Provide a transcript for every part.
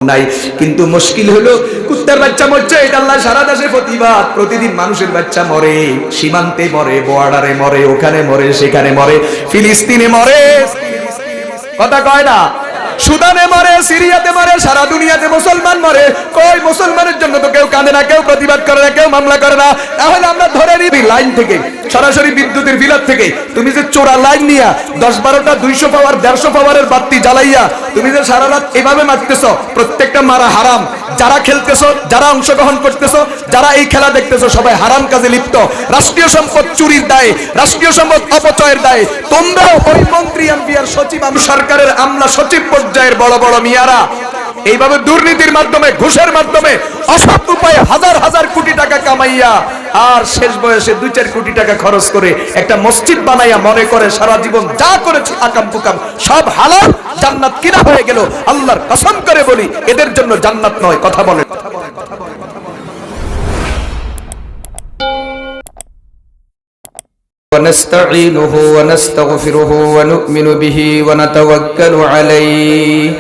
নাই। কিন্তু মুশকিল হলো কুত্তার বাচ্চা মরছে, এটা আল্লাহ সারা দেশে প্রতিবাদ। প্রতিদিন মানুষের বাচ্চা মরে, সীমান্তে মরে, বর্ডারে মরে, ওখানে মরে, সেখানে মরে, ফিলিস্তিনে মরে, কথা কয় না, সুদানে মরে, সিরিয়াতে মরে, সারা দুনিয়াতে মুসলমান মরে। কই মুসলমানের জন্য তো কেউ কাঁদে না, কেউ প্রতিবাদ করে না, কেউ মামলা করে না। তাহলে আমরা ধরে নিবি লাইন থেকে, সরাসরি বিদ্যুতের বিলাত থেকে তুমি যে চোরা লাইন নিয়া 10-12টা 200 পাওয়ার 150 পাওয়ারের বাতি জ্বালাইয়া তুমি যে সারা রাত এভাবে মারতেছ, প্রত্যেকটা মারা হারাম। যারা খেলতেছ, যারা অংশগ্রহণ করতেছ, যারা এই খেলা দেখতেছ, সবাই হারাম কাজে লিপ্ত। রাষ্ট্রীয় সম্পদ চুরির দায়ে, রাষ্ট্রীয় সম্পদ অপচয়ের দায়ে তোমরাও ওই মন্ত্রী এমপিআর সচিব সরকারের আমলা সচিব পর্যায়ের বড় বড় মিয়ারা এইভাবে দুর্নীতির মাধ্যমে, ঘুষের মাধ্যমে, অসৎ উপায়ে হাজার হাজার কোটি টাকা কামাইয়া আর শেষ বয়সে 2-4 কোটি টাকা খরচ করে একটা মসজিদ বানাইয়া মনে করে সারা জীবন যা করেছে আকাম কুকাম সব হালাল, জান্নাত কিনা হয়ে গেল। আল্লাহর কসম করে বলি, এদের জন্য জান্নাত নয়। কথা বলেন। ونستعينه ونستغفره ونؤمن به ونتوكل عليه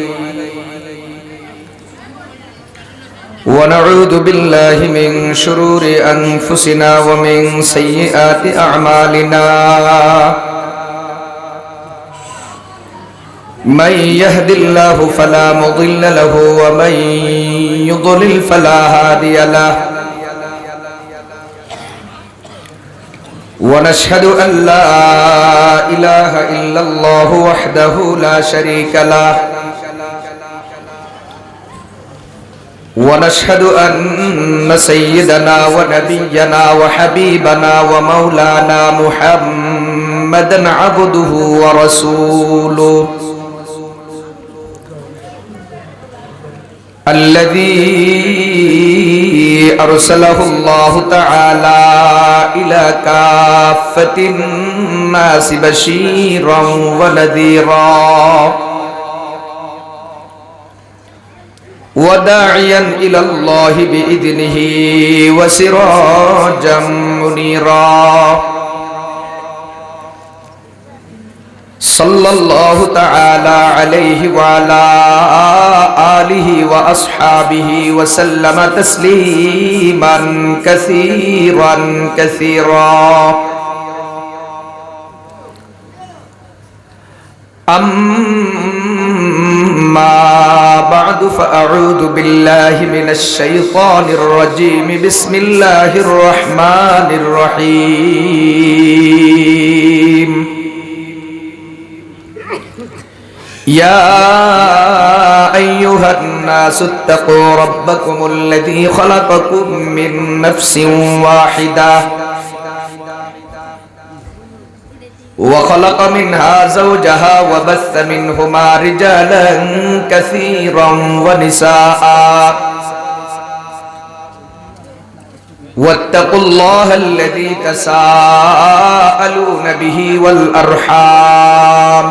ونعوذ بالله من شرور أنفسنا ومن سيئات أعمالنا من يهد الله فلا مضل له ومن يضلل فلا هادي له ونشهد أن لا إله إلا الله وحده لا شريك له ونشهد أن سيدنا ونبينا وحبيبنا ومولانا محمدا عبده ورسوله الذي أرسله الله تعالى إلى كافة الناس بشيرا ونذيرا وداعيا إلى الله بإذنه وسراجا منيرا صلى الله تعالى عليه وعلى آله وأصحابه وسلم تسليما كثيرا كثيرا أما بعد فأعوذ بالله من الشيطان الرجيم بسم الله الرحمن الرحيم يا أيها الناس اتقوا ربكم الذي خلقكم من نفس واحدة وخلق منها زوجها وبث منهما رجالا كثيرا ونساء واتقوا الله الذي تساءلون به والأرحام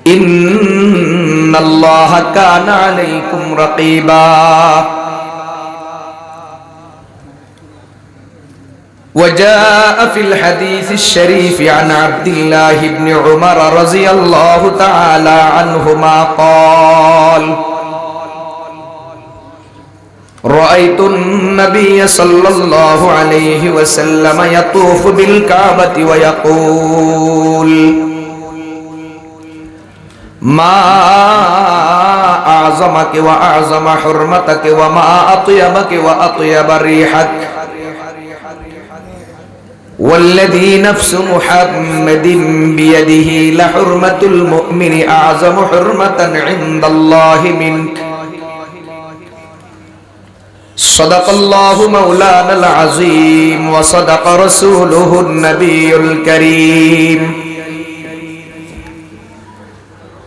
إن الله كان عليكم رقيبا وجاء في الحديث الشريف عن عبد الله بن عمر رضي الله تعالى عنهما قال رأيت النبي صلى الله عليه وسلم يطوف بالكعبة ويقول ما أعظمك وأعظم حرمتك وما أطيبك وأطيب ريحك والذي نفس محمد بيده لحرمة المؤمن أعظم حرمة عند الله منك صدق الله مولانا العظيم وصدق رسوله النبي الكريم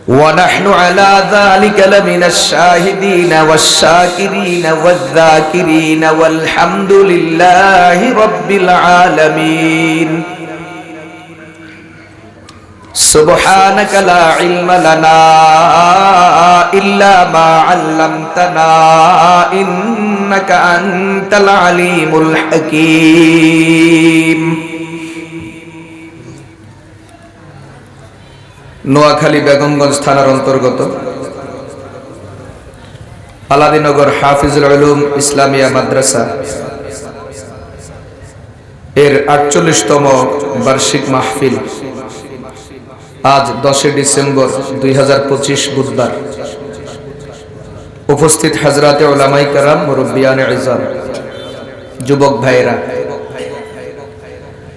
ونحن على ذلك لمن الشاهدين والشاكرين والذاكرين والحمد لله رب العالمين سبحانك لا علم لنا إلا ما علمتنا إنك أنت العليم الحكيم নোয়াখালী বেগমগঞ্জ থানার অন্তর্গত আলাদিনগর হাফিজুল উলুম ইসলামিয়া মাদ্রাসা এর ৪৮তম বার্ষিক মাহফিল আজ ১০ ডিসেম্বর ২০২৫ বুধবার। উপস্থিত হযরতে উলামায়ে কেরাম, মুরব্বিয়ানে ইজাম, যুবক ভাইয়েরা,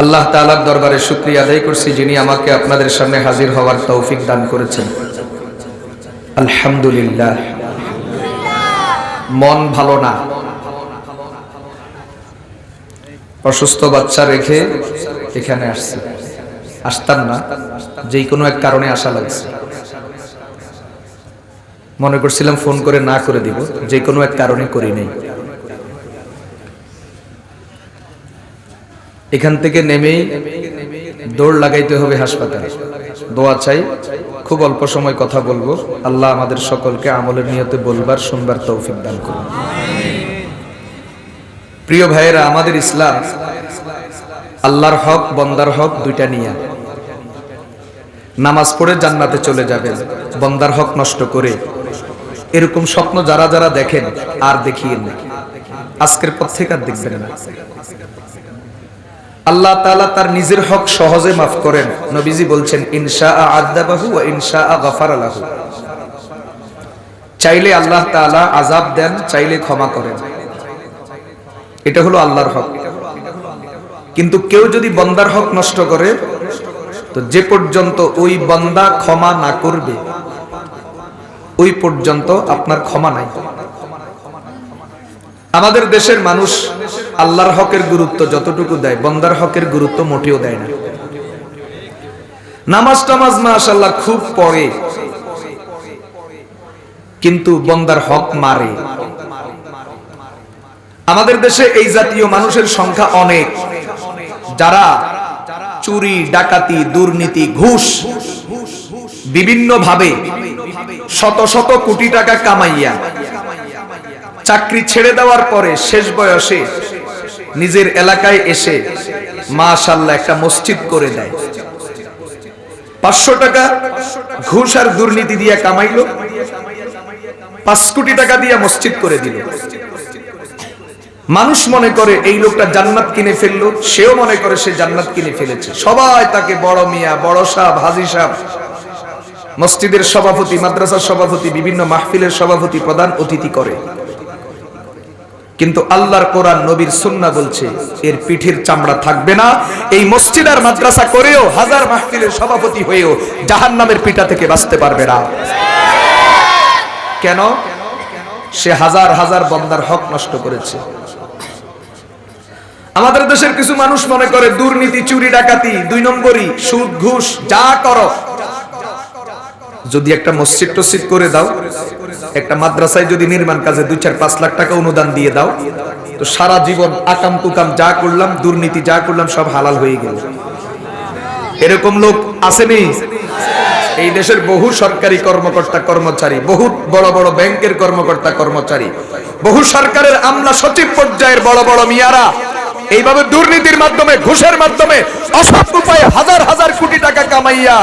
আল্লাহ তাআলার দরবারে শুকরিয়া আদায় করছি যিনি আমাকে আপনাদের সামনে হাজির হওয়ার তৌফিক দান করেছেন। আলহামদুলিল্লাহ। মন ভালো না, অসুস্থ বাচ্চা রেখে এখানে আসতাম না, যে কোনো এক কারণে আসা লাগছে। মনে করছিলাম ফোন করে না করে দিব, যে কোনো এক কারণে করি নাই। এখান থেকে নেমেই দৌড় লাগাইতে হবে হাসপাতালে। দোয়া চাই, খুব অল্প সময় কথা বলবো। আল্লাহ আমাদের সকলকে আমলের নিয়তে বলবার শুনবার তৌফিক দান করুন। প্রিয় ভাইয়েরা, আমাদের ইসলাম আল্লাহর হক বন্দার হক দুইটা নিয়ে। নামাজ পড়ে জান্নাতে চলে যাবেন, বন্দার হক নষ্ট করে এরকম স্বপ্ন যারা যারা দেখেন আর দেখিয়েন না, আজকের পর থেকে আর দেখবেন না। আল্লাহ তাআলা তার নিজের হক সহজে মাফ করেন। নবীজি বলছেন, ইনশাআ আযাবাহু ওয়া ইনশাআ গাফারা লাহু। চাইলে আল্লাহ তাআলা আযাব দেন, চাইলে ক্ষমা করেন। এটা হলো আল্লাহর হক। কিন্তু কেউ যদি বান্দার হক নষ্ট করে, তো যে পর্যন্ত ওই বান্দা ক্ষমা না করবে, ওই পর্যন্ত আপনার ক্ষমা নাই। আমাদের দেশের মানুষ আল্লাহর হকের গুরুত্ব যতটুকু দেয়, বান্দার হকের গুরুত্ব মোটেও দেয় না। নামাজ টামাজ মাশাআল্লাহ খুব পড়ে, কিন্তু বান্দার হক মারে। আমাদের দেশে এই জাতীয় মানুষের সংখ্যা অনেক, যারা চুরি, ডাকাতি, দুর্নীতি, ঘুষ বিভিন্ন ভাবে শত শত কোটি টাকা কামাইয়া চাকরি ছেড়ে দেওয়ার পরে শেষ বয়সে নিজের এলাকায় এসে মাশাআল্লাহ একটা মসজিদ করে দেয়। ৫০০ টাকা ঘুষ আর দুর্নীতি দিয়ে কামাইলো, ৫ কোটি টাকা দিয়ে মসজিদ করে দিল। মানুষ মনে করে এই লোকটা জান্নাত কিনে ফেললো, সেও মনে করে সে জান্নাত কিনে ফেলেছে। সবাই তাকে বড় মিয়া, বড় সাহেব, হাজী সাহেব, মসজিদের সভাপতি, মাদ্রাসার সভাপতি, বিভিন্ন মাহফিলের সভাপতি, প্রধান অতিথি করে। কিন্তু আল্লাহর কোরআন, নবীর সুন্নাহ বলছে এর পিঠের চামড়া থাকবে না। এই মসজিদ আর মাদ্রাসা করেও, হাজার মাহফিলের সভাপতি হয়েও জাহান্নামের পিঠা থেকে বাঁচতে পারবে না। কেন? সে হাজার হাজার বান্দার হক নষ্ট করেছে। আমাদের দেশের কিছু মানুষ মনে করে দুর্নীতি, চুরি, ডাকাতি, ২ নম্বরই, সুদ, ঘুষ যা করো, যদি একটা মসজিদ টসজিদ করে দাও, একটা মাদ্রাসায় যদি নির্মাণ কাজে ২-৪-৫ লাখ টাকা অনুদান দিয়ে দাও, তো সারা জীবন আকাম কুকাম যা করলাম, দুর্নীতি যা করলাম সব হালাল হয়ে গেল। এরকম লোক আসেনি? এই দেশের বহু সরকারি কর্মকর্তা কর্মচারী, বহু বড় বড় ব্যাংকের কর্মকর্তা কর্মচারী, বহু সরকারের আমলা সচিব পর্যায়ের বড় বড় মিয়ারা এইভাবে দুর্নীতির মাধ্যমে, ঘুষের মাধ্যমে, অসৎ উপায়ে হাজার হাজার কোটি টাকা কামাইয়া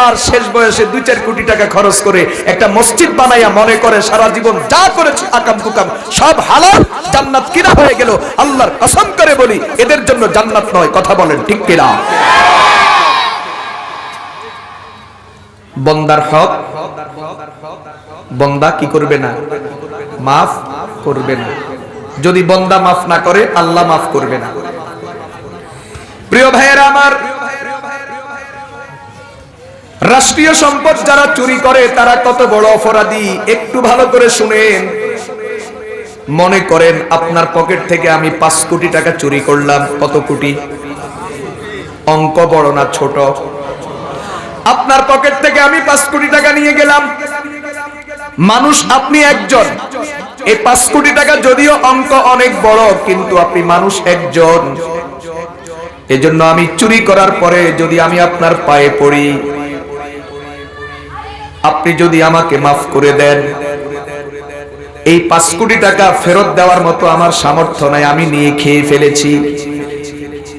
আর শেষ বয়সে ২-৪ কোটি টাকা খরচ করে একটা মসজিদ বানাইয়া মনে করে সারা জীবন যা করেছে আকাম কুকাম সব হালাল, জান্নাত কিনা হয়ে গেল। আল্লাহর কসম করে বলি, এদের জন্য জান্নাত নয়। কথা বলেন ঠিক কিনা? বান্দার হক বান্দা কি করবে না? মাফ করবে না। যদি বান্দা মাফ না করে, আল্লাহ মাফ করবে না। প্রিয় ভাইয়েরা আমার, রাষ্ট্রীয় সম্পদ যারা চুরি করে তারা কত বড় অপরাধী একটু ভালো করে শুনেন। মনে করেন আপনার পকেট থেকে আমি ৫ কোটি টাকা চুরি করলাম। কত কোটি? অঙ্ক বড় না ছোট? আপনার পকেট থেকে আমি ৫ কোটি টাকা নিয়ে গেলাম। মানুষ আপনি একজন। এই ৫ কোটি টাকা যদিও অঙ্ক অনেক বড়, কিন্তু আপনি মানুষ একজন। এজন্য আমি চুরি করার পরে যদি আমি আপনার পায়ে পড়ি, আপনি যদি আমাকে মাফ করে দেন, এই ৫ কোটি টাকা ফেরত দেওয়ার মতো আমার সামর্থ্য নাই, আমি নিয়ে খেয়ে ফেলেছি।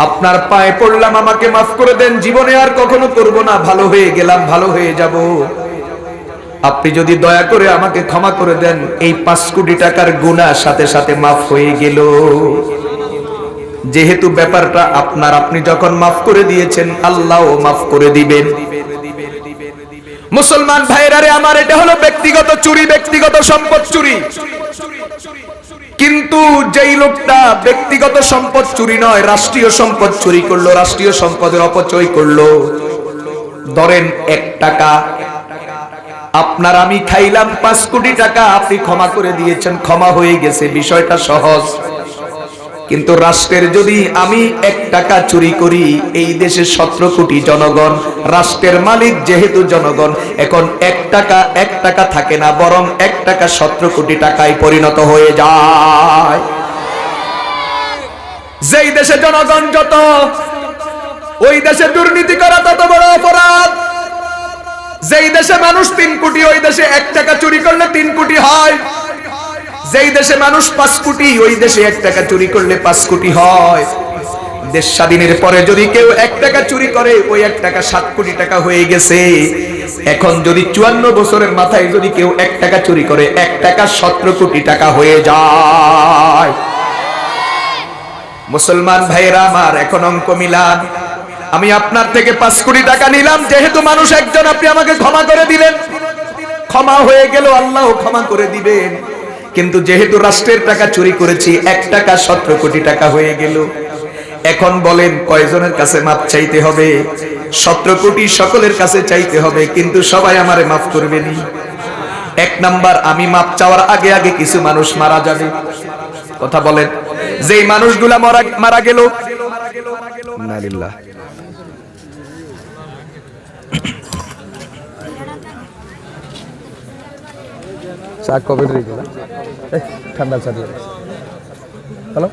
আপনার পায়ে পড়লাম, আমাকে মাফ করে দেন, জীবনে আর কখনো করব না, ভালো হয়ে গেলাম, ভালো হয়ে যাব। আপনি যদি দয়া করে আমাকে ক্ষমা করে দেন, এই 5 কোটি টাকার গুনাহ সাথে সাথে মাফ হয়ে গেল। যেহেতু ব্যাপারটা আপনার, আপনি যখন মাফ করে দিয়েছেন, আল্লাহও মাফ করে দিবেন। মুসলমান ভাইরা রে আমার, এটা হলো ব্যক্তিগত চুরি, ব্যক্তিগত সম্পদ চুরি। কিন্তু যেই লোকটা ব্যক্তিগত সম্পদ চুরি নয়, রাষ্ট্রীয় সম্পদ চুরি করলো, রাষ্ট্রীয় সম্পদের অপচয় করলো, ধরেন 1 টাকা আপনার আমি খাইলাম, 5 কোটি টাকা আপনি ক্ষমা করে দিয়েছেন, ক্ষমা হয়ে গেছে, বিষয়টা সহজ। কিন্তু রাষ্ট্রের যদি আমি 1 টাকা চুরি করি, এই দেশে 17 কোটি জনগণ, রাষ্ট্রের মালিক যেহেতু জনগণ, এখন 1 টাকা থাকে না, বরং 1 টাকা 17 কোটি টাকায় পরিণত হয়ে যায়। যেই দেশে জনগণ যত, ওই দেশে দুর্নীতি করা তত বড় অপরাধ। যেই দেশে মানুষ 3 কোটি, ওই দেশে 1 টাকা চুরি করলে 3 কোটি হয়। যেই দেশে মানুষ 5 কোটি, ওই দেশে 1 টাকা চুরি করলে 5 কোটি হয়। দেশ স্বাধীনের পরে যদি কেউ 1 টাকা চুরি করে, ওই 1 টাকা 7 কোটি টাকা হয়ে গেছে। এখন যদি 54 বছরের মাথায় যদি কেউ 1 টাকা চুরি করে, 1 টাকা 17 কোটি টাকা হয়ে যায়। মুসলমান ভাইরা আমার, এখন অঙ্ক মিলান। আমি আপনার থেকে 5 কোটি টাকা নিলাম, যেহেতু মানুষ একজন, আপনি আমাকে ক্ষমা করে দিলেন, ক্ষমা হয়ে গেল, আল্লাহও ক্ষমা করে দিবেন। কিন্তু যেহেতু রাষ্ট্রের টাকা চুরি করেছি, 1 টাকা 17 কোটি টাকা হয়ে গেল। এখন বলেন কয়জনের কাছে মাপ চাইতে হবে? 17 কোটি সকলের কাছে চাইতে হবে, কিন্তু সবাই আমারে মাফ করবে নি। 1 নাম্বার, আমি মাপ চাওয়ার আগে আগে কিছু মানুষ মারা যাবে। কথা বলেন, যেই মানুষগুলা মারা গেল, নালিল্লাহ, ঠান্ডা চালিয়ে হ্যালো,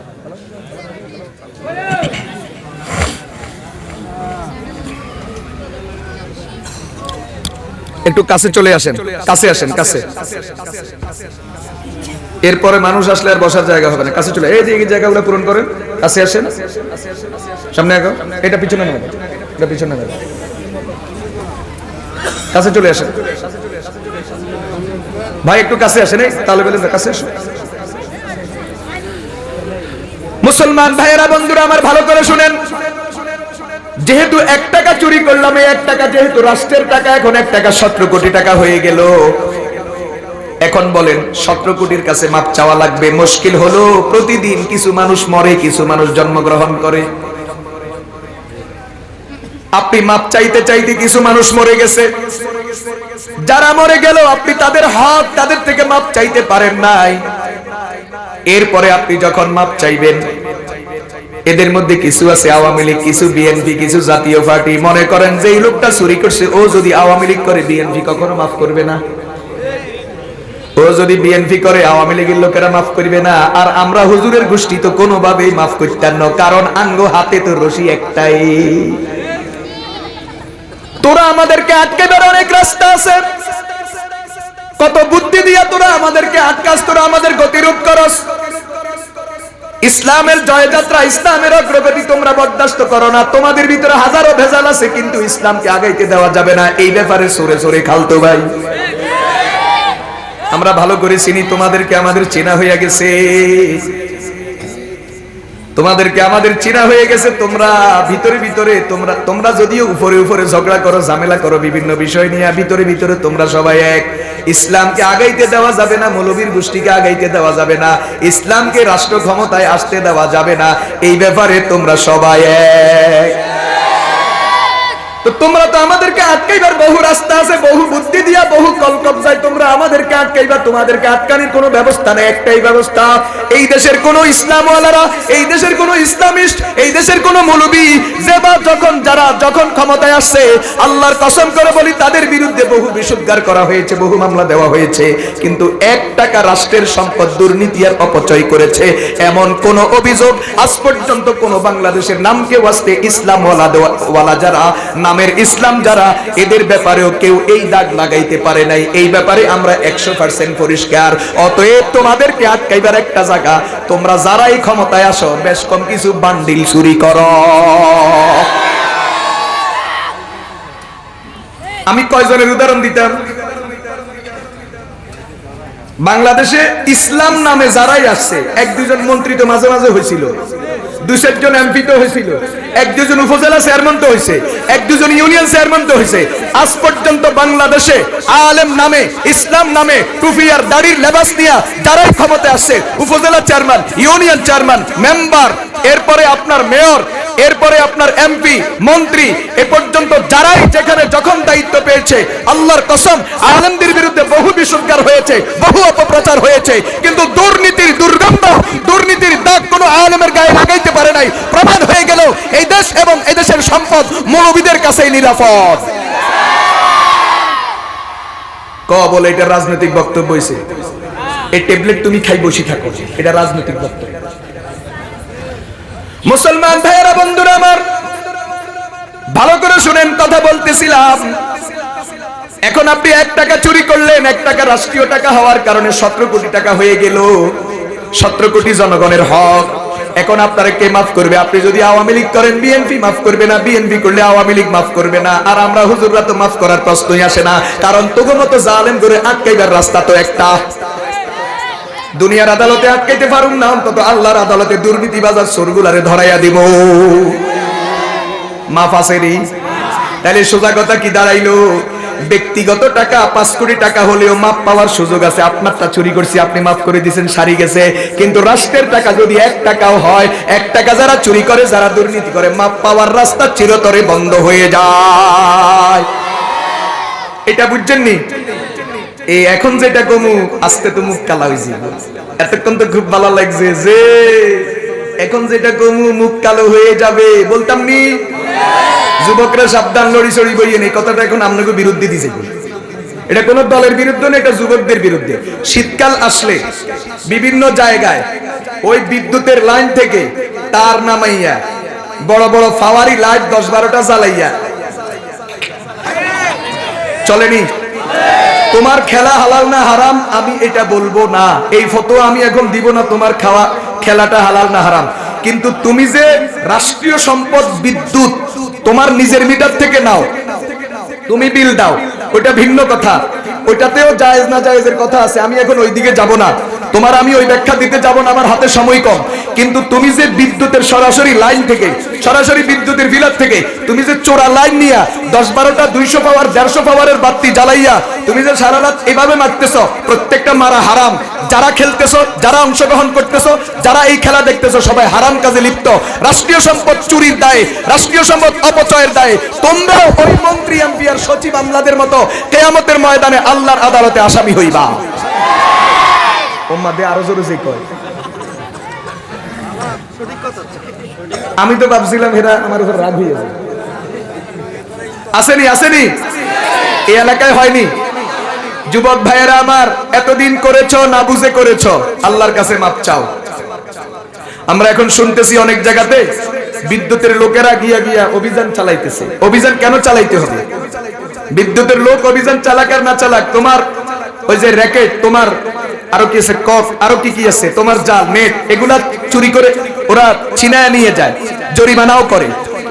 একটু কাছে চলে আসেন, কাছে আসেন, কাছে। এরপরে মানুষ আসলে আর বসার জায়গা হবে না, কাছে চলে, এই যে জায়গাগুলো পূরণ করেন, কাছে আসেন, সামনে আগাও, এটা পিছনে নেবেন, এটা পিছনে নেবেন, কাছে চলে আসেন ভাই, একটু কাছে আসেন, তাহলে বলে কাছে আসেন। মুসলমান ভাইয়েরা, বন্ধুরা আমার, ভালো করে শুনেন। যেহেতু 1 টাকা চুরি করলাম, এই 1 টাকা যেহেতু রাষ্ট্রের টাকা, এখন 1 টাকা 17 কোটি টাকা হয়ে গেল। এখন বলেন 17 কোটির কাছে মাপ চাওয়া লাগবে। মুশকিল হলো প্রতিদিন কিছু মানুষ মরে, কিছু মানুষ জন্মগ্রহণ করে। আপনি মাপ চাইতে চাইতে কিছু মানুষ মরে গেছে, যারা মরে গেল আপনি তাদের হক, তাদের থেকে মাপ চাইতে পারেন নাই। এরপরে আপনি যখন মাপ চাইবেন, এদের মধ্যে কিছু আছে আওয়ামী লীগ, কিছু বিএনপি, কিছু জাতীয় পার্টি। মনে করেন যে এই লোকটা চুরি করছে, ও যদি আওয়ামী লীগ করে, বিএনপি কখনো মাফ করবে না। ও যদি বিএনপি করে, আওয়ামী লীগের লোকেরা মাফ করবে না। আর আমরা হুজুরের গোষ্ঠী তো কোনোভাবেই মাফ করতেন না, কারণ আঙ্গো হাতে তো রশি একটাই। তোরা আমাদেরকে আটকাবার অনেক রাস্তা আছে, কত বুদ্ধি দিয়া তোরা আমাদেরকে আটকাস, তোরা আমাদের গতিরোধ করস। ইসলামের জয়যাত্রা, ইসলামের অগ্রগতি তোমরা বরদাস্ত করো না। তোমাদের ভিতরে হাজারো ভেজাল আছে, কিন্তু ইসলামকে আগাইতে দেওয়া যাবে না। এই ব্যাপারে সরে সরে খালতো ভাই, আমরা ভালো করে চিনি, তোমাদেরকে আমাদের চেনা হয়ে গেছে, তোমাদেরকে আমাদের চেনা হয়ে গেছে। তোমরা ভিতরে ভিতরে, তোমরা যদিও উপরে উপরে ঝগড়া করো, ঝামেলা করো বিভিন্ন বিষয় নিয়ে, ভিতরে ভিতরে তোমরা সবাই এক। ইসলামকে আগাইতে দেওয়া যাবে না, মৌলবীর গোষ্ঠীকে আগাইতে দেওয়া যাবে না, ইসলামকে রাষ্ট্র ক্ষমতায় আসতে দেওয়া যাবে না। এই ব্যাপারে তোমরা সবাই এক। তো তোমরা তো আমাদেরকে আটকাইবার বহু রাস্তা আছে, বহু বুদ্ধি দিয়া, বহু কলকবজায় তোমরা আমাদেরকে আটকাইবা। তোমাদেরকে আটকানোর কোনো ব্যবস্থা নেই, একটাই ব্যবস্থা। এই দেশের কোন ইসলামওয়ালারা, এই দেশের কোন ইসলামিস্ট, এই দেশের কোন মৌলবী যেবা যখন ক্ষমতায় আসছে, আল্লাহর কসম করে বলি, তাদের বিরুদ্ধে বহু বিশুদ্ধার করা হয়েছে, বহু মামলা দেওয়া হয়েছে, কিন্তু 1 টাকা রাষ্ট্রের সম্পদ দুর্নীতি আর অপচয় করেছে এমন কোন অভিযোগ আজ পর্যন্ত কোন বাংলাদেশের নামকে ওয়াস্তে ইসলামওয়ালা যারা, নামের ইসলাম যারা, এদের ব্যাপারেও কেউ এই দাগ লাগাইতে পারে নাই। এই ব্যাপারে আমরা 100% পরিষ্কার। অতএব তোমাদেরকে আটকাইবার একটা জায়গা, তোমরা যারাই ক্ষমতায় আসো, বেশ কম কিছু বান্ডিল চুরি করো। আমি কয়জনের উদাহরণ দিতাম, বাংলাদেশে ইসলাম নামে যারাই আসছে, এক দুজন মন্ত্রী তো মাঝে মাঝে হয়েছিল, দুই চারজন এমপি তো হয়েছিল, এক দুজন উপজেলা চেয়ারম্যান তো হয়েছে, এক দুজন ইউনিয়ন চেয়ারম্যান তো হয়েছে। আজ পর্যন্ত বাংলাদেশে আলেম নামে, ইসলাম নামে, টুপি আর দাড়ির লেবাস নিয়ে যারাই ক্ষমতায় আসছে, উপজেলা চেয়ারম্যান, ইউনিয়ন চেয়ারম্যান, মেম্বার, এরপরে আপনার মেয়র, এরপরে আপনার এমপি, মন্ত্রী, এ পর্যন্ত যারাই যেখানে যখন দায়িত্ব পেয়েছে, আল্লাহর কসম আলেমদের বিরুদ্ধে বহু বিসর্গার হয়েছে, বহু অপপ্রচার হয়েছে, কিন্তু দুর্নীতির দুর্গন্ধ, দুর্নীতির দাগ কোনো আলেমের গায়ে লাগাইতে পারে নাই। প্রমাণ হয়ে গেল এই দেশ এবং এই দেশের সম্পদ মৌলবীদের কাছেই নিরাপদ। বলে এটা রাজনৈতিক বক্তব্য হয়েছে, এই ট্যাবলেট তুমি খাই বসে থাকো, এটা রাজনৈতিক বক্তব্য। মুসলমান ভাইয়েরা, বন্ধুরা আমার, ভালো করে শুনেন, কথা বলতেছিলাম। এখন আপনি 1 টাকা চুরি করলেন, 1 টাকা রাষ্ট্রীয় টাকা হওয়ার কারণে 17 কোটি টাকা হয়ে গেল, 17 কোটি জনগণের হক। এখন আপনারা কে মাফ করবে? আপনি যদি আওয়ামী লীগ করেন, বিএনপি মাফ করবে না, বিএনপি করলে আওয়ামী লীগ মাফ করবে না, আর আমরা হুজুররা তো মাফ করার প্রশ্নই আসে না, কারণ তোগো মতো জালেম করে আটকাইবার রাস্তা তো একটা। দুনিয়ার আদালতে আটকাইতে পারুম না, অন্তত আল্লাহর আদালতে দুর্নীতিবাজার চোরগুলারে ধরাইয়া দিব। মাফ আছে রে? তাহলে সোজা কথা কি দাঁড়াইলো? ব্যক্তিগত টাকা 5 কোটি টাকা হলেও মাপ পাওয়ার সুযোগ আছে। আপনারটা চুরি করছি, আপনি মাফ করে দিয়েছেন, সারি গেছে। কিন্তু রাষ্ট্রের টাকা যদি 1 টাকাও হয়, 1 টাকা যারা চুরি করে, যারা দুর্নীতি করে, মাপ পাওয়ার রাস্তা চিরতরে বন্ধ হয়ে যায়। এটা বুঝছেননি? এই এখন যেটা কমু, আজকে তো মুখ কালা হয়েছে, এতক্ষণ তো খুব ভালো লাগছে যে এখন যেটা কমু মুখ কালো হয়ে যাবে, বলতাম নি? যুবকরা সাবধান, লড়ি চড়ি বইয়ে নেই, কথাটা এখন আপনাকে বিরুদ্ধে দিছে। এটা কোন দলের বিরুদ্ধে না, এটা যুবকদের বিরুদ্ধে। শীতকাল আসলে বিভিন্ন জায়গায় ওই বিদ্যুতের লাইন থেকে তার নামাইয়া বড় বড় ফাওয়ারি লাইট 10-12টা জ্বালাইয়া চলেনি। তোমার খেলা হালাল না হারাম আমি এটা বলবো না, এই ফতোয়া আমি এখন দিব না, তোমার খাওয়া খেলাটা হালাল না হারাম। কিন্তু তুমি যে রাষ্ট্রীয় সম্পদ বিদ্যুৎ তোমার নিজের মিটার থেকে নাও, তুমি বিল দাও, ওটা ভিন্ন কথা, ওইটাতেও জায়েজ না জায়েজের কথা আছে, আমি এখন ওই দিকে যাব না, তোমার আমি ওই ব্যাখ্যা দিতে যাব না, আমার হাতে সময় কম। কিন্তু তুমি যে বিদ্যুতের সরাসরি লাইন থেকে, সরাসরি বিদ্যুতের বিলাত থেকে তুমি যে চোরা লাইন নিয়া 10-12টা 200 পাওয়ার 150 পাওয়ারের বাতি জ্বালাইয়া তুমি যে সারা রাত এভাবে মারতেছ, প্রত্যেকটা মারা হারাম। যারা খেলতেছ, যারা অংশগ্রহণ করতেছ, যারা এই খেলা দেখতেছ, সবাই হারাম কাজে লিপ্ত। রাষ্ট্রীয় সম্পদ চুরির দায়ে, রাষ্ট্রীয় সম্পদ অপচয়ের দায়ে তোমরাও ওই মন্ত্রী, এমপি আর সচিব আমলাদের মতো কিয়ামতের ময়দানে আল্লাহর আদালতে আসামি হইবা। আরো জোরে যে কয়, আমি তো ভাবছিলাম এরা আমার উপর রাগ হয়ে যাবে। আসেনি আসেনি, এই এলাকায় হয়নি। যুবক ভাইয়েরা আমার, এতদিন করেছো না বুঝে করেছো, আল্লাহর কাছে মাপ চাও। আমরা এখন শুনতেছি অনেক জায়গাতে বিদ্যুতের লোকেরা গিয়া গিয়া অভিযান চালাইতেছে। অভিযান কেন চালাইতে হবে? বিদ্যুতের লোক অভিযান চালাক আর না চালাক, তোমার ওই যে র্যাকেট, তোমার আরো কি আছে, কক, আরো কি কি আছে, তোমার জাল, নেট, এগুলা চুরি করে ওরা ছিনায় নিয়ে যায়, জরিমানাও করে।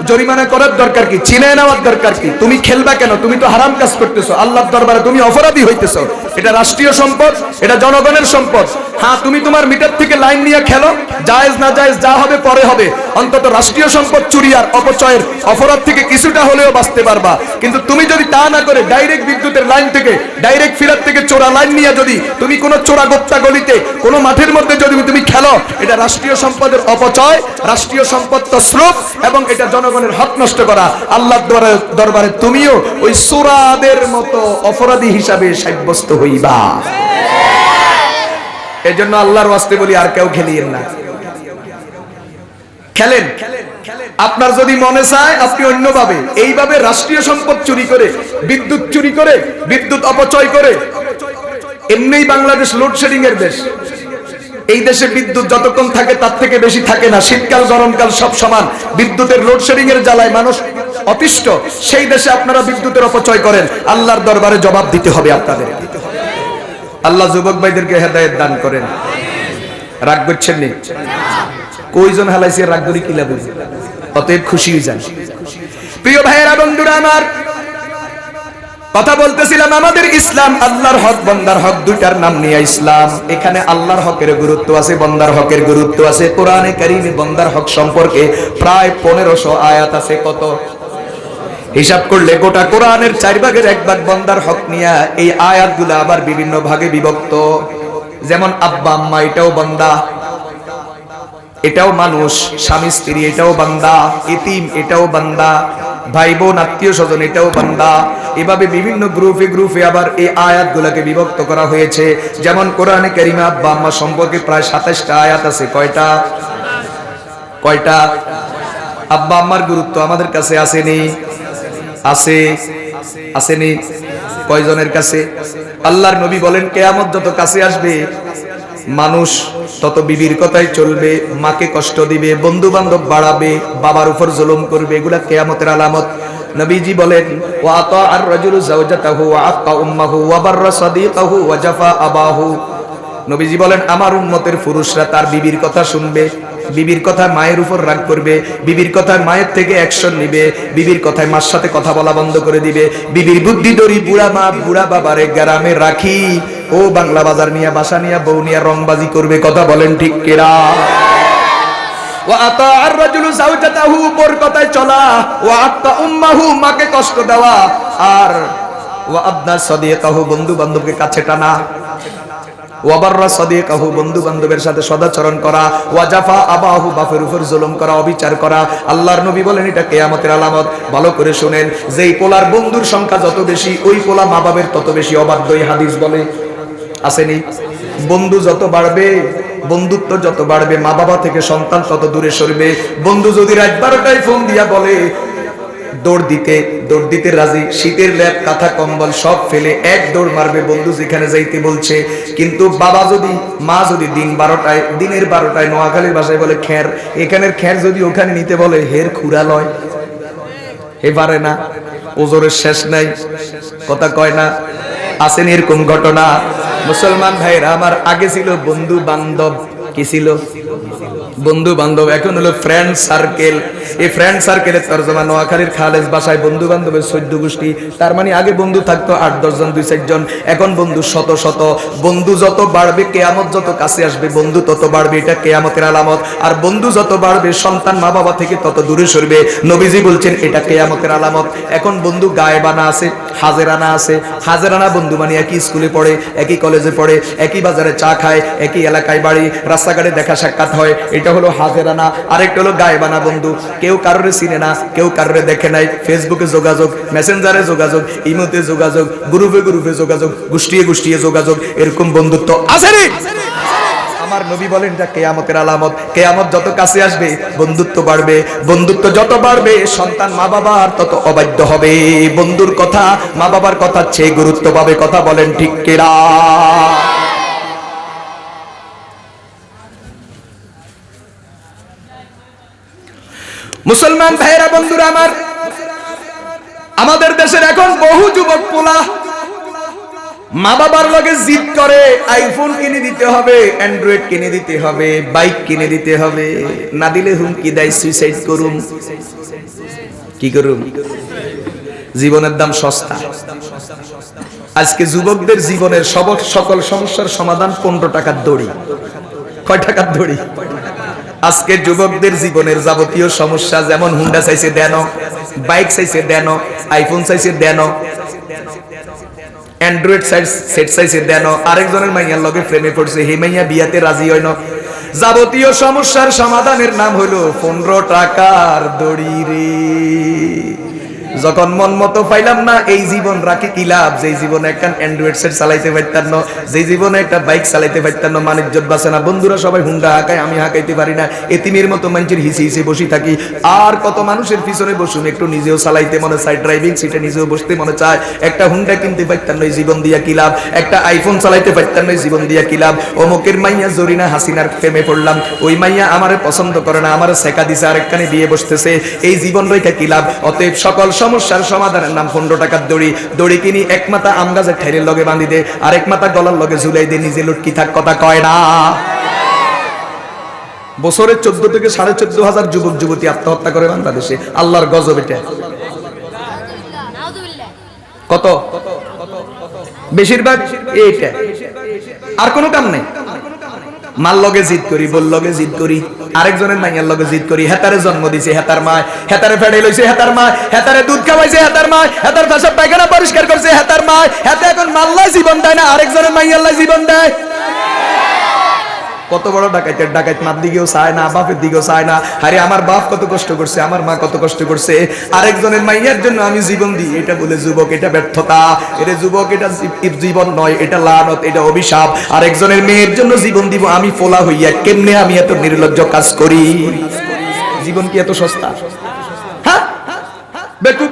জরিমানা করার দরকার কি? ছিনায় নেওয়ার দরকার কি? তুমি খেলবা কেন? তুমি তো হারাম কাজ করতেছো, আল্লাহর দরবারে তুমি অপরাধী হইতেছো। এটা রাষ্ট্রীয় সম্পদ, এটা জনগণের সম্পদ। হ্যাঁ, তুমি তোমার মিটার থেকে লাইন নিয়ে খেলো, জায়েজ না জায়েজ যা হবে পরে হবে, অন্তত রাষ্ট্রীয় সম্পদ চুরি আর অপচয়ের অপরাধ থেকে কিছুটা হলেও বাঁচতে পারবা। কিন্তু তুমি যদি তা না করে ডাইরেক্ট বিদ্যুতের লাইন থেকে, ডাইরেক্ট ফিলার থেকে চোরা লাইন নিয়ে যদি তুমি কোনো চোরা গোপ্তা গলিতে, কোনো মাঠের মধ্যে যদি তুমি খেলো, এটা রাষ্ট্রীয় সম্পদের অপচয়, রাষ্ট্রীয় সম্পদ তসরুফ, এবং এটা জনগণের হক নষ্ট করা। আল্লাহর দরবারে তুমিও ওই চোরাদের মতো অপরাধী হিসাবে সাব্যস্ত হইবা। এজন্য আল্লাহর ওয়াস্তে বলি, আর কেউ খেলিয়েন না। খেলেন, আপনার যদি মনে চায় আপনি অন্যভাবে, এইভাবে রাষ্ট্রীয় সম্পদ চুরি করে, বিদ্যুৎ চুরি করে, বিদ্যুৎ অপচয় করে। এমনিই বাংলাদেশ লোডশেডিং এর দেশ। এই দেশে বিদ্যুৎ যতক্ষণ থাকে তার থেকে বেশি থাকে না, শীতকাল গরমকাল সব সমান। বিদ্যুতের লোডশেডিং এর জ্বালায় মানুষ অতিষ্ঠ। সেই দেশে আপনারা বিদ্যুতের অপচয় করেন, আল্লাহর দরবারে জবাব দিতে হবে আপনাদের। আল্লাহ যুবক ভাইদেরকে হেদায়েত দান করেন। রাগ করছেন নি? কয়জন হালাইছে রাগ করি কি লাভ? অতএব খুশি হয়ে যান। প্রিয় ভাইয়েরা, বন্ধুরা আমার, কথা বলতেছিলাম আমাদের ইসলাম আল্লাহর হক বান্দার হক দুইটার নাম নিয়ে ইসলাম। এখানে আল্লাহর হকের গুরুত্ব আছে, বান্দার হকের গুরুত্ব আছে। কোরআনে কারীমে বান্দার হক সম্পর্কে প্রায় 1500 আয়াত আছে। কত হিসাব করলে গোটা কোরআনের 4 ভাগের 1 ভাগ বান্দার হক নিয়ে। এই আয়াতগুলো আবার বিভিন্ন ভাগে বিভক্ত। যেমন আব্বা আম্মা এটাও বান্দা, এটাও মানুষ, স্বামী স্ত্রী এটাও বান্দা, এতিম এটাও বান্দা, ভাই বোন আত্মীয় স্বজন এটাও বান্দা। এভাবে বিভিন্ন গ্রুপে গ্রুপে আবার এই আয়াতগুলোকে বিভক্ত করা হয়েছে। যেমন কোরআনে কারীমে আব্বা আম্মা সম্পর্কে প্রায় 27টা আয়াত আছে। কয়টা? আব্বা আম্মার গুরুত্ব আমাদের কাছে আসেনি? আসেনি? কয়জনের কাছে? আল্লাহর নবী বলেন কিয়ামত যত কাছে আসবে মানুষ তত বিবির কথাই চলবে, মাকে কষ্ট দিবে, বন্ধু বান্ধব বাড়াবে, বাবার উপর জুলুম করবে। এগুলা কিয়ামতের আলামত। নবীজি বলেন ওয়া আতা আর রাজুলু যাওজাতাহু ওয়া আক্কা উম্মাহু ওয়া বাররা সাদিকাহু ওয়া জাফা আবাহু। নবীজি বলেন আমার উম্মতের পুরুষরা তার বিবির কথা শুনবে, বিবির কথা মায়ের উপর রাগ করবে, বিবির কথায় মায়ের থেকে অ্যাকশন নিবে, বিবির কথায় মার সাথে কথা বলা বন্ধ করে দিবে। বিবির বুদ্ধি দড়ি বুড়া মা বুড়া বাবারে গ্রামে রাখি, ও বাংলা বাজার নিয়ে বাসা নিয়ে বউ নিয়ে রংবাজি করবে। কথা বলেন ঠিক কিনা? ওয়া আতা আর রাজুলু যাওজাতাহু, উপর কথায় চলা, ওয়া আক্কা উম্মাহু, মাকে কষ্ট দেওয়া, আর ওয়া আবনা সাদিকাহু, বন্ধু বান্ধবকে কাছে টানা, ওয়া বাররা সাদিকাহু, বন্ধু বান্ধবের সাথে সদাচরণ করা, ওয়া জাফা আবাহু, বাপের উপর জুলুম করা, অবিচার করা। আল্লাহর নবী বলেন এটা কিয়ামতের আলামত। ভালো করে শুনেন, যেই পোলার বন্ধুর সংখ্যা যত বেশি ওই পোলা মা বাবার তত বেশি অবাধ্য। এই হাদিস বলে, আসেনি? বন্ধু যত বাড়বে, বন্ধুত্ব যত বাড়বে, মা বাবা থেকে সন্তান তত দূরে সরবে। বন্ধু যদি রাত 12টায় ফোন দিয়া বলে দৌড় দিতে রাজি, শীতের ল্যাপ কাঁথা কম্বল সব ফেলে এক দৌড় মারবে বন্ধু যেখানে যাইতে বলছে। কিন্তু বাবা যদি মা যদি দিনের 12টায় নোয়াখালীর ভাষায় বলে খ্যার, এখানের খ্যার যদি ওখানে নিতে বলে হের খুরা লয়, হে পারে না, ওজোরের শেষ নাই। কথা কয় না? আসেন এরকম ঘটনা? মুসলমান ভাইরা আমার, আগে ছিল বন্ধু বান্ধব। কি ছিল? বন্ধু বান্ধব। এখন হলো ফ্রেন্ড সার্কেল। এই ফ্রেন্ড সার্কেলের তরজমা নোয়াখালীর খালেজ ভাষায় বন্ধু বান্ধবের 14 গোষ্ঠী। তার মানে আগে বন্ধু থাকতো 8-10 জন, 2-4 জন, এখন বন্ধু শত শত। বন্ধু যত বাড়বে, কিয়ামত যত কাছে আসবে বন্ধু তত বাড়বে, এটা কিয়ামতের আলামত। আর বন্ধু যত বাড়বে সন্তান মা বাবা থেকে তত দূরে সরবে। নবীজি বলছেন এটা কিয়ামতের আলামত। এখন বন্ধু গায়েবানা আছে, হাজেরানা আছে। হাজেরানা বন্ধু মানে একই স্কুলে পড়ে, একই কলেজে পড়ে, একই বাজারে চা খায়, একই এলাকায় বাড়ি, রাস্তাঘাটে দেখা সাক্ষাৎ হয়, এটা হলো হাজেরানা। আরেকটা হলো গায়েবানা বন্ধু, কেউ কারোরে চিনে না, কেউ কারোরে দেখে নাই, ফেসবুকে যোগাযোগ, মেসেঞ্জারে যোগাযোগ, ইমোতে যোগাযোগ, গ্রুপে যোগাযোগ, গোষ্ঠীয়ে যোগাযোগ, এরকম বন্ধুত্ব আছে রে? আমার নবী বলেন এটা কিয়ামতের আলামত। কিয়ামত যত কাছে আসবে বন্ধুত্ব বাড়বে, বন্ধুত্ব যত বাড়বে সন্তান মা বাবার তত অবাধ্য হবে। বন্ধুর কথা মা বাবার কথা চেয়ে গুরুত্ব পাবে। কথা বলেন ঠিক কিনা? মুসলমান ভাইরা বন্ধুরা আমার, আমাদের দেশের এখন বহু যুবক পোলা মা বাবার লগে জিদ করে আইফোন কিনে দিতে হবে, অ্যান্ড্রয়েড কিনে দিতে হবে, বাইক কিনে দিতে হবে, না দিলে হুমকি দেয় সুইসাইড করুম। কি করুম? জীবনের দাম সস্তা। আজকে যুবকদের জীবনের সকল সমস্যার সমাধান 15 টাকার দড়ি। কয় টাকার দড়ি? আজকে যুবকদের জীবনের যাবতীয় সমস্যা, যেমন হুন্ডা চাইছে দেন, বাইক চাইছে দেন, আইফোন চাইছে দেন, অ্যান্ড্রয়েড সেট চাইছে দেন, আরেকজনের মাইয়ার লগে প্রেমে পড়ছে, হে মাইয়া বিয়াতে রাজি হয় না। যাবতীয় সমস্যার সমাধানের নাম হলো 15 টাকার দড়ি রে। যখন মন মতো পাইলাম না, এই জীবন রাখি কি লাভ? যেই জীবনে একটা অ্যান্ড্রয়েড সেট চালাইতে পারতাম না, যেই জীবনে একটা বাইক চালাইতে পারতাম না, মানিজ্জত বাঁচে না। বন্ধুরা সবাই হুন্ডা হাঁকায়, আমি হাঁকাইতে পারি না। এতিমের মতো মানুষের হিসে হিসে বসে থাকি। আর কত মানুষের পিছনে বসুন, একটু নিজেও চালাইতে মনে চায়, ড্রাইভিং সিটে নিজেও বসতে মনে চায়। একটা হুন্ডা কিনতে পারতাম না, জীবন দিয়া কি লাভ? একটা আইফোন চালাইতে পারতাম না, জীবন দিয়া কি লাভ? অমুকের মাইয়া জরিনা হাসিনার প্রেমে পড়লাম, ওই মাইয়া আমারে পছন্দ করে না, আমারে শেখা দিছে, আরেকখানে বিয়ে বসতেছে, এই জীবন রেখা কি লাভ? অতএব সকল সমস্যার সমাধানের নাম 15 টাকার দড়ি। দড়ি কিনি এক মাথা আম গাছের ঠাইরের লগে বাঁধি দে, আর এক মাথা গলার লগে ঝুলাই দে, নিজে লটকি থাক। কথা কয় না? বছরে 14 থেকে 14.5 হাজার যুবক যুবতী আত্মহত্যা করে বাংলাদেশে। আল্লাহর গজব এটা। কত? বেশিরভাগ এইটা, আর কোনো কাম নেই। মাল লগে জিদ করি, বল লগে জিদ করি, আরেকজনের মাইয়ার লগে জিদ করি। হেতারে জন্ম দিছে হেতার মা, হেতারে ফেড়ে লইছে হেতার মা, হেতারে দুধ খাওয়াইছে হেতার মা, হেতার পেশাব পায়খানা পরিষ্কার করছে হেতার মা, হেতে এখন মাল্লাই জীবন দেয় না, আরেকজনের মাইয়াল্লাই জীবন দেয়। কত বড় ডাকাইতের ডাকাইত, মার দিকেও চায় না, বাপের দিকেও চায় না। আরে আমার বাপ কত কষ্ট করছে, আমার মা কত কষ্ট করছে, আরেকজনের মাইয়ার জন্য আমি জীবন দিই, এটা বলে যুবক, এটা ব্যর্থতা। এটা যুবক, এটা জীবন নয়, এটা লানত, এটা অভিশাপ। আরেকজনের মেয়ের জন্য জীবন দিব আমি ফোলা হইয়া, কেমনে আমি এত নির্লজ্জ কাজ করি? জীবন কি এত সস্তা? হ্যাঁ, বেকুব।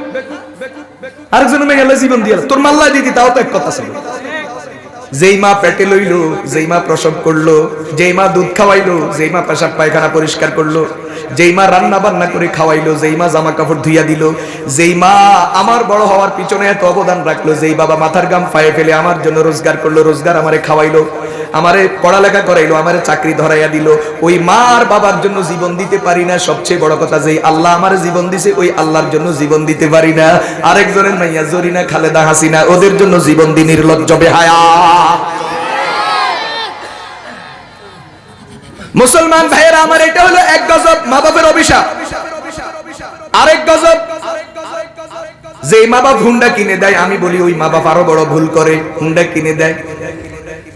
আরেকজনের মেয়ে জীবন দিয়ে তোর মাল্লা দিদি, তাও তো এক কথা ছিল। যেই মা পেটে লইলো, যেই মা প্রসব করলো, যেই মা দুধ খাওয়াইলো, যেই মা পেশাব পায়খানা পরিষ্কার করলো, যেই মা রান্না বান্না করে খাওয়াইলো, যেই মা জামা কাপড় ধুইয়া দিল, যেই মা আমার বড় হওয়ার পিছনে এত অবদান রাখলো, যেই বাবা মাথার গাম পায়ে ফেলে আমার জন্য রোজগার করলো, রোজগার আমারে খাওয়াইলো, আমারে পড়ালেখা করাইলো, আমারে চাকরি ধরাইয়া দিল, ওই মা আর বাবার জন্য জীবন দিতে পারি না। সবচেয়ে বড় কথা, যেই আল্লাহ আমারে জীবন দিছে, ওই আল্লাহর জন্য জীবন দিতে পারি না। আরেকজনের মাইয়া জরিনা, খালেদা হাসিনা, ওদের জন্য জীবন দি নির্লজ্জ বেহায়া। মুসলমান ভাইয়েরা আমার, এটা হলো এক গজব মা বাপের অভিশাপ। আরেক গজব, যে মা বাপ হুন্ডা কিনে দেয়, আমি বলি ওই মা বাপ আরো বড় ভুল করে। হুন্ডা কিনে দেয়,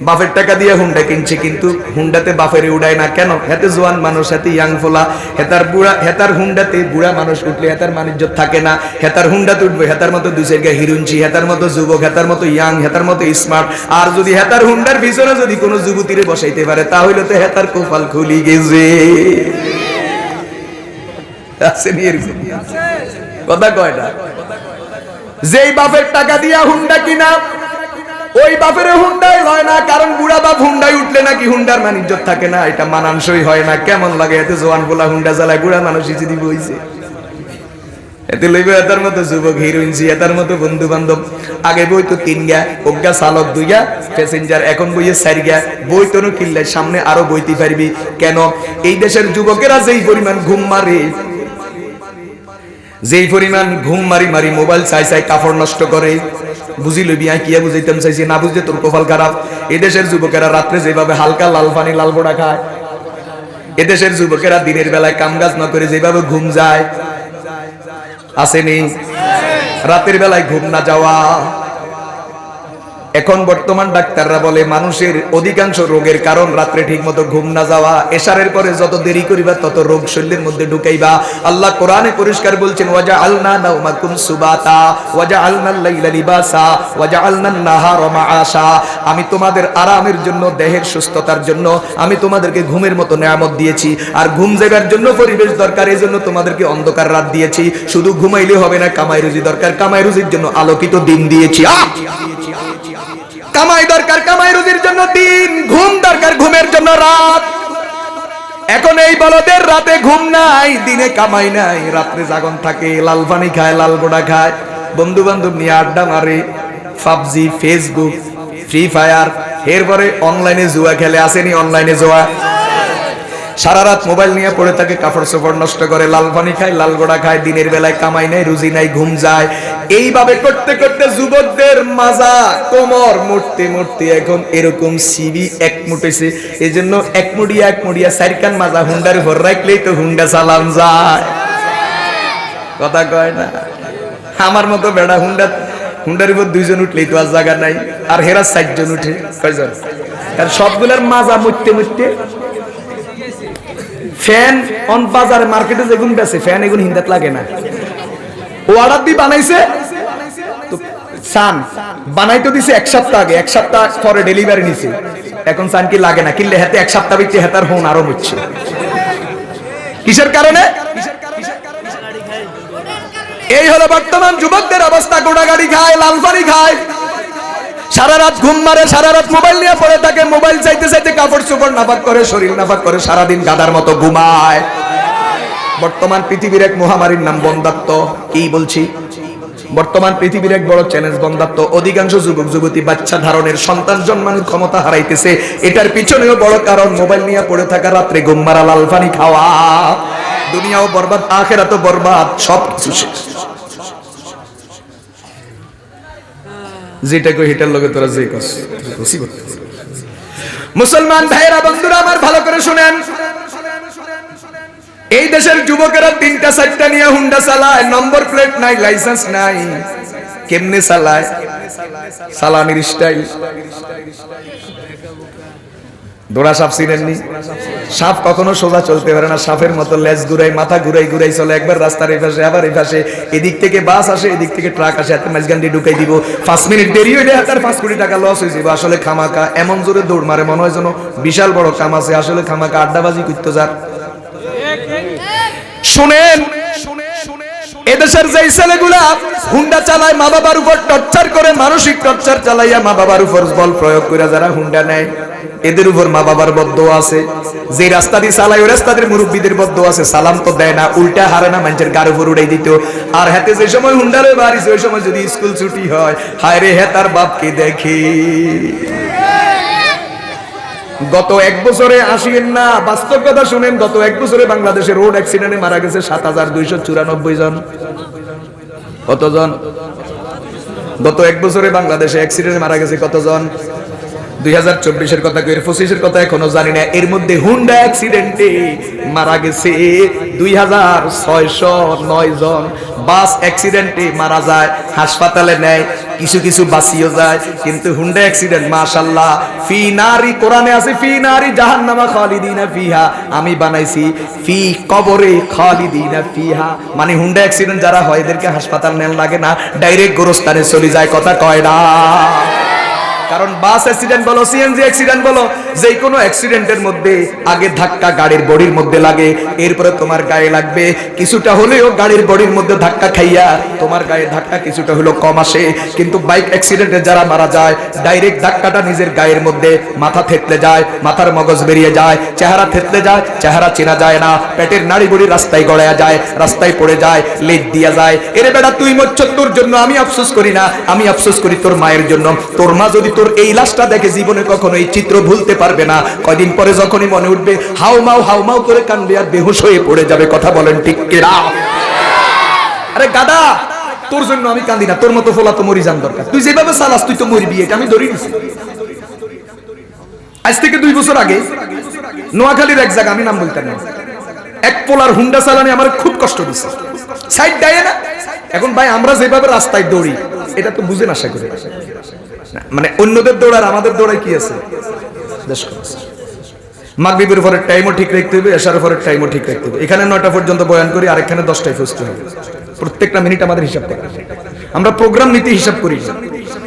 বাপের টাকা দিয়ে হুন্ডা কিনছে, কিন্তু হুন্ডাতে বাপের উড়ায় না কেন? হেতে জোয়ান মানুষ, হেতে ইয়াং ফোলা, হেতার বুড়া, হেতার হুন্ডাতে বুড়া মানুষ উঠলে হেতার মানিজ্য থাকে না। হেতার হুন্ডাতে উঠবে হেতার মতো দুই জায়গা হিরুঞ্চি, হেতার মতো যুবক, হেতার মতো ইয়াং, হেতার মতো স্মার্ট। আর যদি হেতার হুন্ডার পিছনে যদি কোনো যুবতীরে বসাইতে পারে, তাহলে তো হেতার কোপাল খুলি গেছে। কথা কয় না? যেই বাপের টাকা দিয়া হুন্ডা কিনা, ওই বাপের হুন্ডাই হয় না, কারণ বুড়া বাপ হুন্ডাই উঠলে নাকি হুন্ডার মানিজ্য থাকে না। এটা মানানসই হয় না। কেমন লাগে এতে জোয়ান বলা হুন্ডা জ্বালায়, বুড়া মানুষ ইজি বইছে, এতে লইবে এটার মতো যুবক হিরোইনছি, এটার মতো বন্ধু বান্ধব। আগে বই তো 3 গা, ওগা চালক 2 গা, প্যাসেঞ্জার, এখন বইয়ে 4 গা। বই তো কিনলে সামনে আরো বইতে পারবি। কেন? এই দেশের যুবকেরা যেই পরিমাণ ঘুম মারে, যেই পরিমাণ ঘুম মারি মারি মোবাইল চাই চাই কাপড় নষ্ট করে, বুঝি লইবি। আমি কিয়া বুঝাইতাম চাইছি, না বুঝলে তোর কপাল খারাপ। এদেশের যুবকেরা রাত্রে যেভাবে হালকা লাল পানি লাল বোড়া খায়, এদেশের যুবকেরা দিনের বেলায় কাম কাজ না করে যেভাবে ঘুম যায়, আসেনি? রাতের বেলায় ঘুম না যাওয়া। এখন বর্তমান ডাক্তাররা বলে মানুষের অধিকাংশ রোগের কারণ রাত্রে ঠিক মতো ঘুম না যাওয়া। এশারের পরে যত দেরি করিবা তত রোগ শরীরের মধ্যে ঢুকাইবা। আল্লাহ কোরআনে পরিষ্কার বলছেন, ওয়াজআলনা নাওমাকুম সুবাতা ওয়াজআলনাল লাইলা লিবাসা ওয়াজআলনান নাহারা মাআশা। আমি তোমাদের আরামের জন্য, দেহের সুস্থতার জন্য আমি তোমাদেরকে ঘুমের মতো নিয়ামত দিয়েছি। আর ঘুম জাগার জন্য পরিবেশ দরকার, এই জন্য তোমাদেরকে অন্ধকার রাত দিয়েছি। শুধু ঘুমাইলে হবে না, কামাই রুজি দরকার, কামাই রুজির জন্য আলোকিত দিন দিয়েছি। কামাই দরকার, কামাই রুজির জন্য দিন। ঘুম দরকার, ঘুমের জন্য রাত। এখন এই বলদের রাতে ঘুম নাই, দিনে কামাই নাই, রাত্রে জাগন থাকে, লাল পানি খায়, লাল গোড়া খায়, বন্ধু বান্ধব নিয়ে আড্ডা মারে, পাবজি, ফেসবুক, ফ্রি ফায়ার, এরপরে অনলাইনে জুয়া খেলে। আসেনি অনলাইনে জুয়া? সারা রাত মোবাইল নিয়ে পড়ে থাকে, কাপড় চোপড় নষ্ট করে, লাল পানি খায়, লাল গোড়া খায়, দিনের বেলায় কামাই নাই, রুজি নাই, ঘুম যায়। এইভাবে করতে করতে যুবকদের মাজা কোমর মরতে মরতে এখন এরকম সিবি এক মুটেছে। এই জন্য এক মুড়িয়া 4 কান মাজা হুন্ডার উপর রাখলেই তো হুন্ডা চালান যায়। কথা কয় না? আমার মতো বেড়া হুন্ডার উপর 2 জন উঠলেই তো আর জায়গা নাই, আর হেরা 4 জন উঠে। কয়জন? কারণ সবগুলার মাজা মরতে মরতে। ফ্যান অন বাজারে মার্কেটে যেগুন বেছে, ফ্যান এগুন হিন্দাত লাগে না। ও অর্ডার দিয়ে বানাইছে তো, সান বানাইতে দিছে 1 সপ্তাহ আগে, 1 সপ্তাহ পরে ডেলিভারি নিছে। এখন সান কি লাগে না, কিনলে হাতে 1 সপ্তাহ ভিতরে হাতার হন আরো হচ্ছে। কিসের কারণে? এই হলো বর্তমান যুবকদের অবস্থা। গোড়া গাড়ি খায়, লাল পানি খায়, সারা রাত ঘুম মারে, সারা রাত মোবাইল নিয়ে পড়ে থাকে, মোবাইল চাইতে চাইতে কাপড় চোপড় নাফাক করে, শরীর নাফাক করে, সারাদিন গাদার মতো ঘুমায়। বর্তমান পৃথিবীর এক মহামারীর নাম বন্ধাত্ব। কি বলছি? বর্তমান পৃথিবীর এক বড় চ্যালেঞ্জ বন্ধাত্ব। অধিকাংশ যুবক যুবতী বাচ্চা ধারণের, সন্তান জন্মানোর ক্ষমতা হারাইতেছে। এটার পিছনেও বড় কারণ মোবাইল নিয়ে পড়ে থাকা, রাত্রে ঘুম মারা, লাল পানি খাওয়া। দুনিয়াও বরবাদ, আখিরাতও বরবাদ, সবকিছু শেষ। যেটা কই হেটার লগে তোরা যে কস খুশি করতে। মুসলমান ভাইরা বন্ধুরা আমার ভালো করে শুনেন, এই দেশের যুবকেরা 3টা 4টা নিয়ে হুন্ডা চালায়, নম্বর প্লেট নাই, লাইসেন্স নাই, কেমনে চালায়? সালামির স্টাইল। দোড়া সাপ চিনেননি? সাপ কখনো সোজা চলতে পারে না, সাপের মতো লেজ ঘুরাই, মাথা ঘুরাই ঘুরাই চলে, একবার রাস্তার এই পাশে আবার এই পাশে, এদিক থেকে বাস আসে এদিক থেকে ট্রাক আসে, এত মাঝখান দিয়ে ঢুকাই দিব, 5 মিনিট দেরি হইলে তার 5 কোটি টাকা লস হয়ে যাবে। আসলে খামাকা এমন জোরে দৌড় মারে, মনে হয় যেন বিশাল বড় কাম আছে, আসলে খামাকা আড্ডাবাজি করতে যার। শুনেন, এদেশের যে ছেলেগুলা হুন্ডা চালায়, মা বাবার উপর টর্চার করে, মানসিক টর্চার চালাইয়া মা বাবার উপর বল প্রয়োগ করে যারা হুন্ডা নেয়, এদের উপর মা বাবার বদদোয়া আছে। যে রাস্তা দিয়ে চালায় ওই রাস্তাদের মুরব্বীদের বদদোয়া আছে, সালাম তো দেয় না, উল্টা হারে না, মানুষের গাড়ি উপর উড়াই দিত। আর হাতে যে সময় হুন্ডারে বাড়িছে ওই সময় যদি স্কুল ছুটি হয়, হায় রে হে তার বাপকে দেখে। গত 1 বছরে আসেন না, বাস্তব কথা শুনেন, গত 1 বছরে বাংলাদেশে রোড অ্যাক্সিডেন্টে মারা গেছে 7294 জন। কতজন? গত 1 বছরে বাংলাদেশে অ্যাক্সিডেন্টে মারা গেছে কতজন? 2024-এর কথা কই, 25-এর কথা এখনো জানি না। এর মধ্যে হুন্ডা অ্যাক্সিডেন্টে মারা গেছে 2609 জন। বাস অ্যাক্সিডেন্টে মারা যায়, হাসপাতালে নেয়, কিছু কিছু বাঁচিয়ে যায়। কিন্তু হুন্ডা অ্যাক্সিডেন্ট মাশাআল্লাহ, ফি নারি, কোরআনে আছে ফি নারি জাহান্নামা খালিদিনা ফিহা, আমি বানাইছি ফি কবরে খালিদিনা ফিহা, মানে হুন্ডা অ্যাক্সিডেন্ট যারা হয় এদেরকে হাসপাতাল নেন লাগে না, ডাইরেক্ট গোরস্থানে চলে যায়। কথা কয় না? কারণ বাস অ্যাক্সিডেন্ট বলো, সিএনজি অ্যাক্সিডেন্ট বলো, যে কোনো অ্যাক্সিডেন্টের মধ্যে আগে ধাক্কা গাড়ির বডির মধ্যে লাগে, এরপরে তোমার গায়ে লাগবে। কিছুটা হলেও গাড়ির বডির মধ্যে ধাক্কা খাইয়া তোমার গায়ে ধাক্কা কিছুটা হলেও কম আসে। কিন্তু বাইক অ্যাক্সিডেন্টে যারা মারা যায়, ডাইরেক্ট ধাক্কাটা নিজের গায়ের মধ্যে, মাথা থেতলে যায়, মাথার মগজ বেরিয়ে যায়, চেহারা থেতলে যায়, চেহারা চেনা যায় না, পেটের নাড়ি বুড়ি রাস্তায় গড়ায়া যায়, রাস্তায় পড়ে যায়, লেট দিয়া যায়। এরে বেটা তুই মরছ তোর জন্য, আমি আফসোস করি না, আমি আফসোস করি তোর মায়ের জন্য। তোর মা যদি তোর এই লাশটা দেখে জীবনে কখনো এই চিত্র ভুলতে পারবে না। কয়দিন পরে যখনই মনে উঠবে, হাউমাউ করে কান্দবে আর বেহুশ হয়ে পড়ে যাবে। কথা বলেন ঠিক কিনা? আরে গাদা, তোর জন্য আমি কান্দি না, তোর মতো ফোলা তো মরি যান দরকার। তুই যেভাবে চালাস তুই তো মরবি, এটা আমি ধরি নিছি। আজ থেকে 2 বছর আগে নোয়াখালীর এক জায়গা, আমি নাম বলতাম না, এক পোলার হুন্ডা চালানে আমার খুব কষ্ট দিচ্ছে, সাইড দেয় না। এখন ভাই আমরা যেভাবে রাস্তায় দৌড়ি এটা তো বুঝেন আশা করি, মানে অন্যদের দৌড়ার আমাদের দৌড়ায় কি আছে? মাগরিবের পরের টাইমও ঠিক রাখতে হবে, এশারের পরের টাইমও ঠিক রাখতে হবে। এখানে 9টা পর্যন্ত বয়ান করি, আর এখানে 10টায় ফেস্ট হবে। প্রত্যেকটা মিনিট আমাদের হিসাব করা। আমরা প্রোগ্রাম নিতে হিসাব করি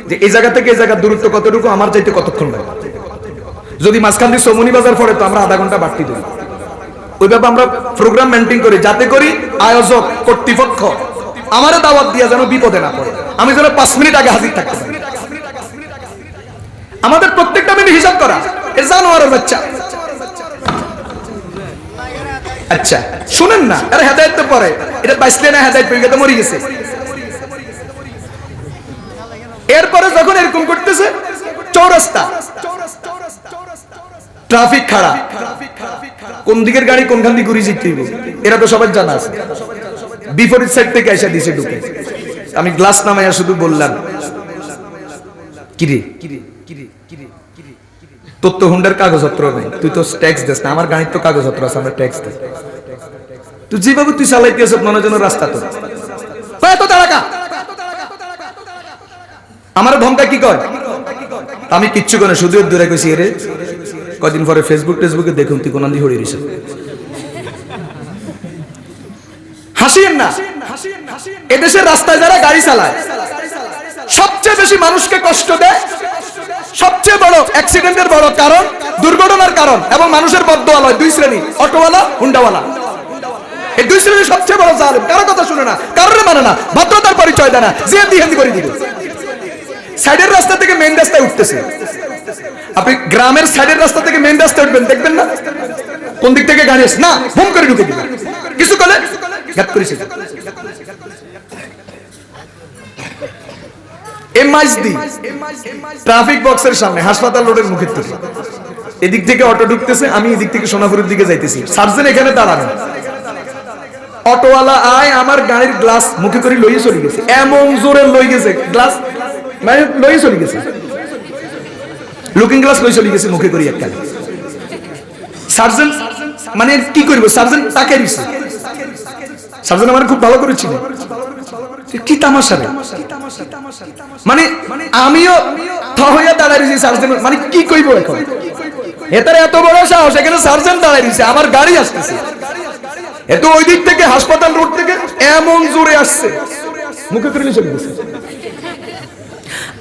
যে এই জায়গা থেকে এই জায়গার দূরত্ব কতটুকু, আমার যাইতে কতক্ষণ লাগে। যদি মাঝখান দিয়ে সমনি বাজার পড়ে তো আমরা আধা ঘন্টা বাড়তি দিই। ওইভাবে আমরা প্রোগ্রাম মেনটেন করি, যাতে করি আয়োজক কর্তৃপক্ষ আমারও দাওয়াত দিয়ে যেন বিপদে না পড়ে, আমি যেন 5 মিনিট আগে হাজির থাকতে পারি। আমাদের প্রত্যেকটা মিনিট হিসাব করা। এ জানোয়ারের বাচ্চা। আচ্ছা শুনেন না, আরে হেদায়েত তো পরে, এটা বাইসলে না হেদায়েত পেয়ে গেছে, মরে গেছে। এরপরে যখন এরকম করতেছে, চৌরাস্তা, ট্রাফিক খাড়া, কোন দিকের গাড়ি কোনখান দিয়ে ঘুরে যেতে হবে এরা তো সবার জানা আছে। বিপরীত সাইড থেকে এসে দিছে ঢুকে, আমি গ্লাস নামাইয়া শুধু বললাম কিরে তোর তো হুন্ডার কাগজপত্র নাই, তুই তো ট্যাক্স দিস না, আমার গাড়ির তো কাগজপত্র আছে, আমরা ট্যাক্স দিই। তুই যেভাবে তুই চালাইতেছ মনে যেন রাস্তা তো আমার ধমকা কি কয়, আমি কিচ্ছু করে শুধু দূরে গেছি। এরে কদিন পরে ফেসবুকে দেখুন তুই কোন দিয়ে হরিয়ে দিস। হাসিয়েন না, এদেশের রাস্তায় যারা গাড়ি চালায় সবচেয়ে বেশি মানুষকে কষ্ট দেয়, সবচেয়ে বড় অ্যাক্সিডেন্টের বড় কারণ, দুর্ঘটনার কারণ এবং মানুষের বদদোয়া লয় 2 শ্রেণী, অটোওয়ালা, হুন্ডাওয়ালা। এই 2 শ্রেণী সবচেয়ে বড় জালেম। কারো কথা শুনে না, কারোর মানে না, ভদ্রতার পরিচয় দেয় না, জিহাদি হিন্দি করে দিবে। সাইডের রাস্তা থেকে মেইন রাস্তায় উঠতেছে। আপনি গ্রামের সাইডের রাস্তা থেকে মেইন রাস্তায় উঠবেন, দেখবেন না কোন দিক থেকে গাড়ি আসে, না হুম করে ঢুকে দিবে, কিছু করলে ঘাত করেছে। ট্রাফিক বক্সের সামনে হাসপাতাল রোডের মুখের থেকে এদিক থেকে অটো ঢুকতেছে, আমি এদিক থেকে সোনাপুরের দিকে যাইতেছি, সার্জেন এখানে দাঁড়ানো, অটোওয়ালা আয় আমার গাড়ির গ্লাস মুখে করে লইয়ে চলে গেছে, এমন জোরে লই গেছে গ্লাস মানে লই চলে গেছে, লুকিং গ্লাস লই চলে গেছে মুখে করি একটা। সার্জন মানে কি করব, সার্জন তাকে দিছে, সার্জন আমার খুব ভালো করেছিল, কি তামাশা রে, মানে আমিও থ হইয়া দাঁড়াইছি সার্জন, মানে কি কইব এখন, এটার এত বড় সাহস, এখানে সার্জন দাঁড়াইছে, আমার গাড়ি আসতেছে, এত ওই দিক থেকে হাসপাতাল রোড থেকে এমন জোরে আসছে, মুখে করে চলে গেছে।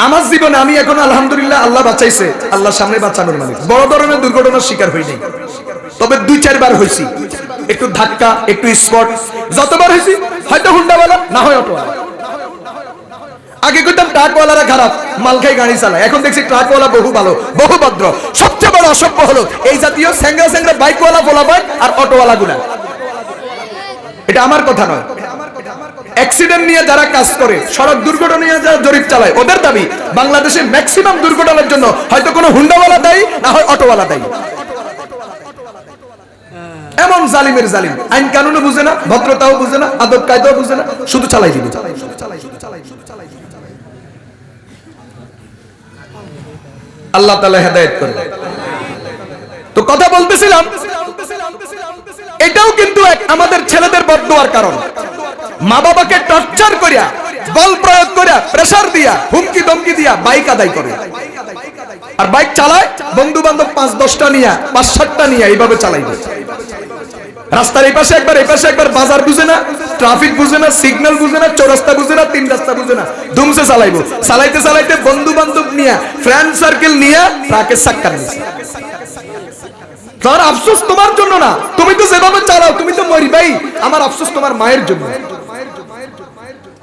আমার জীবনে আমি এখন আলহামদুলিল্লাহ আল্লাহ বাঁচাইছে, আল্লাহর সামনে বাঁচানোর মালিক, বড় ধরনের দুর্ঘটনার শিকার হইনি, তবে 2-4 বার হয়েছি, একটু ধাক্কা একটু স্পট, যতবার হয়েছি হয়তো হুন্ডাওয়ালা না হয় অটোওয়ালা। আগে কইতাম ট্রাকওয়ালারা খারাপ, মাল খাই গাড়ি চালায়, এখন দেখছি ট্রাকওয়ালা বহু ভালো, বহু ভদ্র। সবচেয়ে বড় অসভ্য হলো এই জাতীয় স্যাংরা স্যাংরা বাইকওয়ালা ফলাফল আর অটোওয়ালা গুলা। এটা আমার কথা নয়, অ্যাক্সিডেন্ট নিয়ে যারা কাজ করে, সড়ক দুর্ঘটনা নিয়ে যারা জরিপ চালায়, ওদের দাবি বাংলাদেশে ম্যাক্সিমাম দুর্ঘটনার জন্য হয়তো কোনো হুন্ডাওয়ালা দায়ী, না হয় অটোওয়ালা দায়ী। এমন জালিমের জালিম, আইন কানুনও বুঝে না, ভদ্রতাও বুঝে না, আদব কায়দাও বুঝে না, শুধু চালাই দিবে। আল্লাহ তাআলা হেদায়েত করবে। তো কথা বলতেছিলাম, এটাও কিন্তু এক আমাদের ছেলেদের বদদুয়ার কারণ। মা বাবাকে টর্চার করিয়া, বল প্রয়োগ করিয়া, প্রেসার দিয়া, হুমকি ধমকি দিয়া বাইক আদায় করে, আর বাইক চালায় বন্ধু বান্ধব 5-10টা নিয়ে, 5-7টা নিয়ে এইভাবে চালাইবে। রাস্তার এই পাশে একবার, এই পাশে একবার, বাজার বুঝে না, ট্রাফিক বুঝে না, সিগন্যাল বুঝে না, চৌরাস্তা বুঝে না, 3 রাস্তা বুঝে না, ধুমসে চালাইবো। চালাইতে চালাইতে বন্ধু বান্ধব নিয়ে, ফ্রেন্ড সার্কেল নিয়ে ট্রাকের সাক্কার নিছে। তোর আফসোস তোমার জন্য না, তুমি তো যেভাবে চালাও তুমি তো মরবাই, আমার আফসোস তোমার মায়ের জন্য।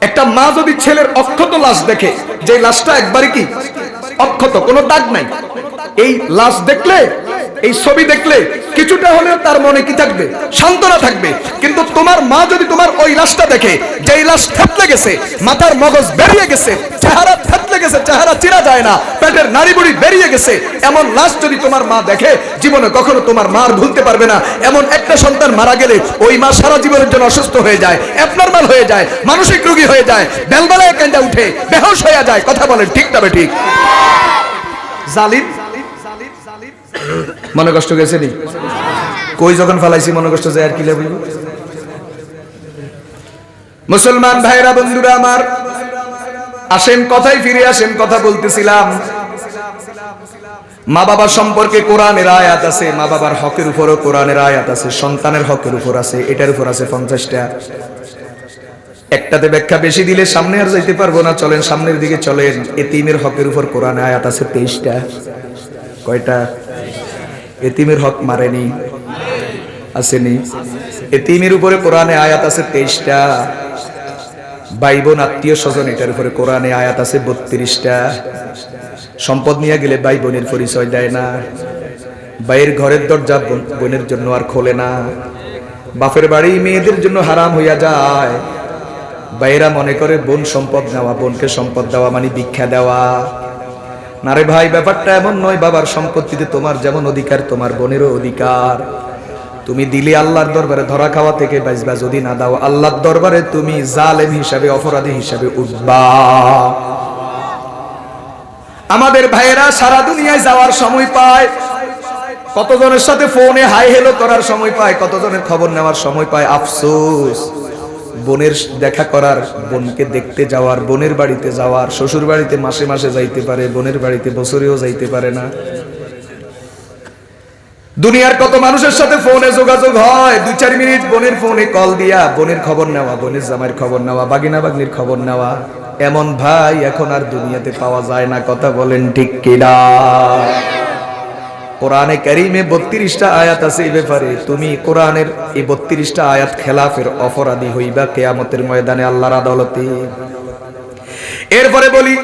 একটা মা যদি ছেলের অক্ষত লাশ দেখে, যে লাশটা একবারে কি অক্ষত, কোনো দাগ নাই, এই লাশ দেখলে, এই ছবি দেখলে কিছুটা হলেও তার মনে কি থাকবে, সান্ত্বনা থাকবে। কিন্তু তোমার মা যদি তোমার ওই লাশটা দেখে, যে লাশ থেতলে গেছে, মাথার মগজ বেরিয়ে গেছে, চেহারা থেতলে গেছে, চেহারা চিনা যায় না, পেটের নাড়িবুড়ি বেরিয়ে গেছে, এমন লাশ যদি তোমার মা দেখে, জীবনে কখনো তোমার মা আর ভুলতে পারবে না। এমন একটা সন্তান মারা গেলে ওই মা সারা জীবনের জন্য অসুস্থ হয়ে যায়, অ্যাবনরমাল হয়ে যায়, মানসিক রোগী হয়ে যায়, বেলবেলায় কান্দা উঠে, বেহুশ হয়ে যায়। কথা বলেন ঠিক তবে ঠিক। জালিম মনে কষ্ট গেছে নি, কই যখন ফালাইছি মনে কষ্ট যায় আর কি লাগবে। মুসলমান ভাইরা বন্ধুরা আমার, আসেন কথায় ফিরে আসেন, কথা বলতেছিলাম মা বাবার সম্পর্কে কোরআনের আয়াত আছে, মা বাবার হকের উপরও কোরআনের আয়াত আছে, সন্তানের হকের উপর আছে, এটার উপর আছে 50টা। একটাতে ব্যাখ্যা বেশি দিলে সামনে আর যাইতে পারবো না, চলেন সামনের দিকে চলেন। এতিমের হকের উপর কোরআনে আয়াত আছে 23টা। কয়টা? এতিমের হক মারেনি, আসেনি? এতিমের উপরে কোরআনে আয়াত আছে 23টা। ভাই বোন আত্মীয় স্বজন এটার উপরে কোরআনে আয়াত আছে 32টা। সম্পদ নিয়ে গেলে ভাই বোনের পরিচয় দেয় না, ভাইয়ের ঘরের দরজা বোনের জন্য আর খোলে না, বাপের বাড়ি মেয়েদের জন্য হারাম হইয়া যায়। ভাইয়েরা মনে করে বোন সম্পদ নেওয়া, বোনকে সম্পদ দেওয়া মানে ভিক্ষা দেওয়া। না রে ভাই, ব্যাপারটা এমন নয়। বাবার সম্পত্তিতে তোমার যেমন অধিকার, তোমার বোনেরও অধিকার। তুমি দিলে আল্লাহর দরবারে ধরা খাওয়া থেকে বাঁচবা, যদি না দাও আল্লাহর দরবারে তুমি জালেম হিসাবে, অপরাধী হিসাবে উঠবা। আমাদের ভাইয়েরা সারা দুনিয়ায় যাওয়ার সময় পায়, কতজনের সাথে ফোনে হাই হেলো করার সময় পায়, কতজনের খবর নেওয়ার সময় পায়। আফসোস, বোনের দেখা করার, বোনকে দেখতে যাওয়ার, বোনের বাড়িতে যাওয়ার, শ্বশুর বাড়িতে মাসে মাসে যাইতে পারে, বোনের বাড়িতে বছরেও যাইতে পারে না। দুনিয়ার কত মানুষের সাথে ফোনে যোগাযোগ হয়, 2-4 মিনিট বোনের ফোনে কল দিয়া বোনের খবর নেওয়া, বোনের জামাইয়ের খবর নেওয়া, বাগিনা বাগনির খবর নেওয়া। এমন ভাই এখন আর দুনিয়াতে পাওয়া যায় না। কথা বলেন ঠিক কিনা? কোরআনে কারীমে 32টা আয়াত আছে এই ব্যাপারে। তুমি কোরআনের এই 32টা আয়াত খেলাফের অপরাধী হইবা কিয়ামতের ময়দানে আল্লাহর আদালতে। এরপরে বলি,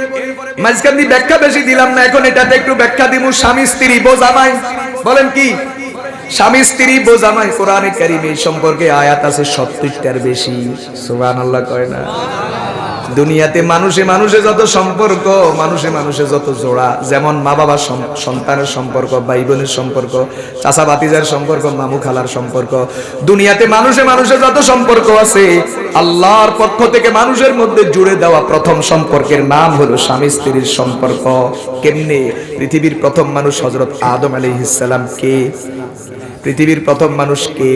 মাঝখানে ব্যাখ্যা বেশি দিলাম না, এখন এটাতে একটু ব্যাখ্যা দিমু। স্বামী স্ত্রী বোঝামাই, বলেন কি? স্বামী স্ত্রী বোঝামাই কোরআনে কারীমে সম্পর্কে আয়াত আছে 70টার বেশি। সুবহানাল্লাহ কয় না? দুনিয়াতে মানুষে মানুষে যত সম্পর্ক, মানুষে মানুষে যত জোড়া, যেমন মা বাবার সন্তানের সম্পর্ক, ভাই বোনের সম্পর্ক, চাচা ভাতিজার সম্পর্ক, মামু খালার সম্পর্ক, দুনিয়াতে মানুষে মানুষে যত সম্পর্ক আছে আল্লাহর পক্ষ থেকে মানুষের মধ্যে জুড়ে দেওয়া প্রথম সম্পর্কের নাম হলো স্বামী স্ত্রীর সম্পর্ক। কেমনে? পৃথিবীর প্রথম মানুষ হযরত আদম আলাইহিস সালাম কে? পৃথিবীর প্রথম মানুষ কে?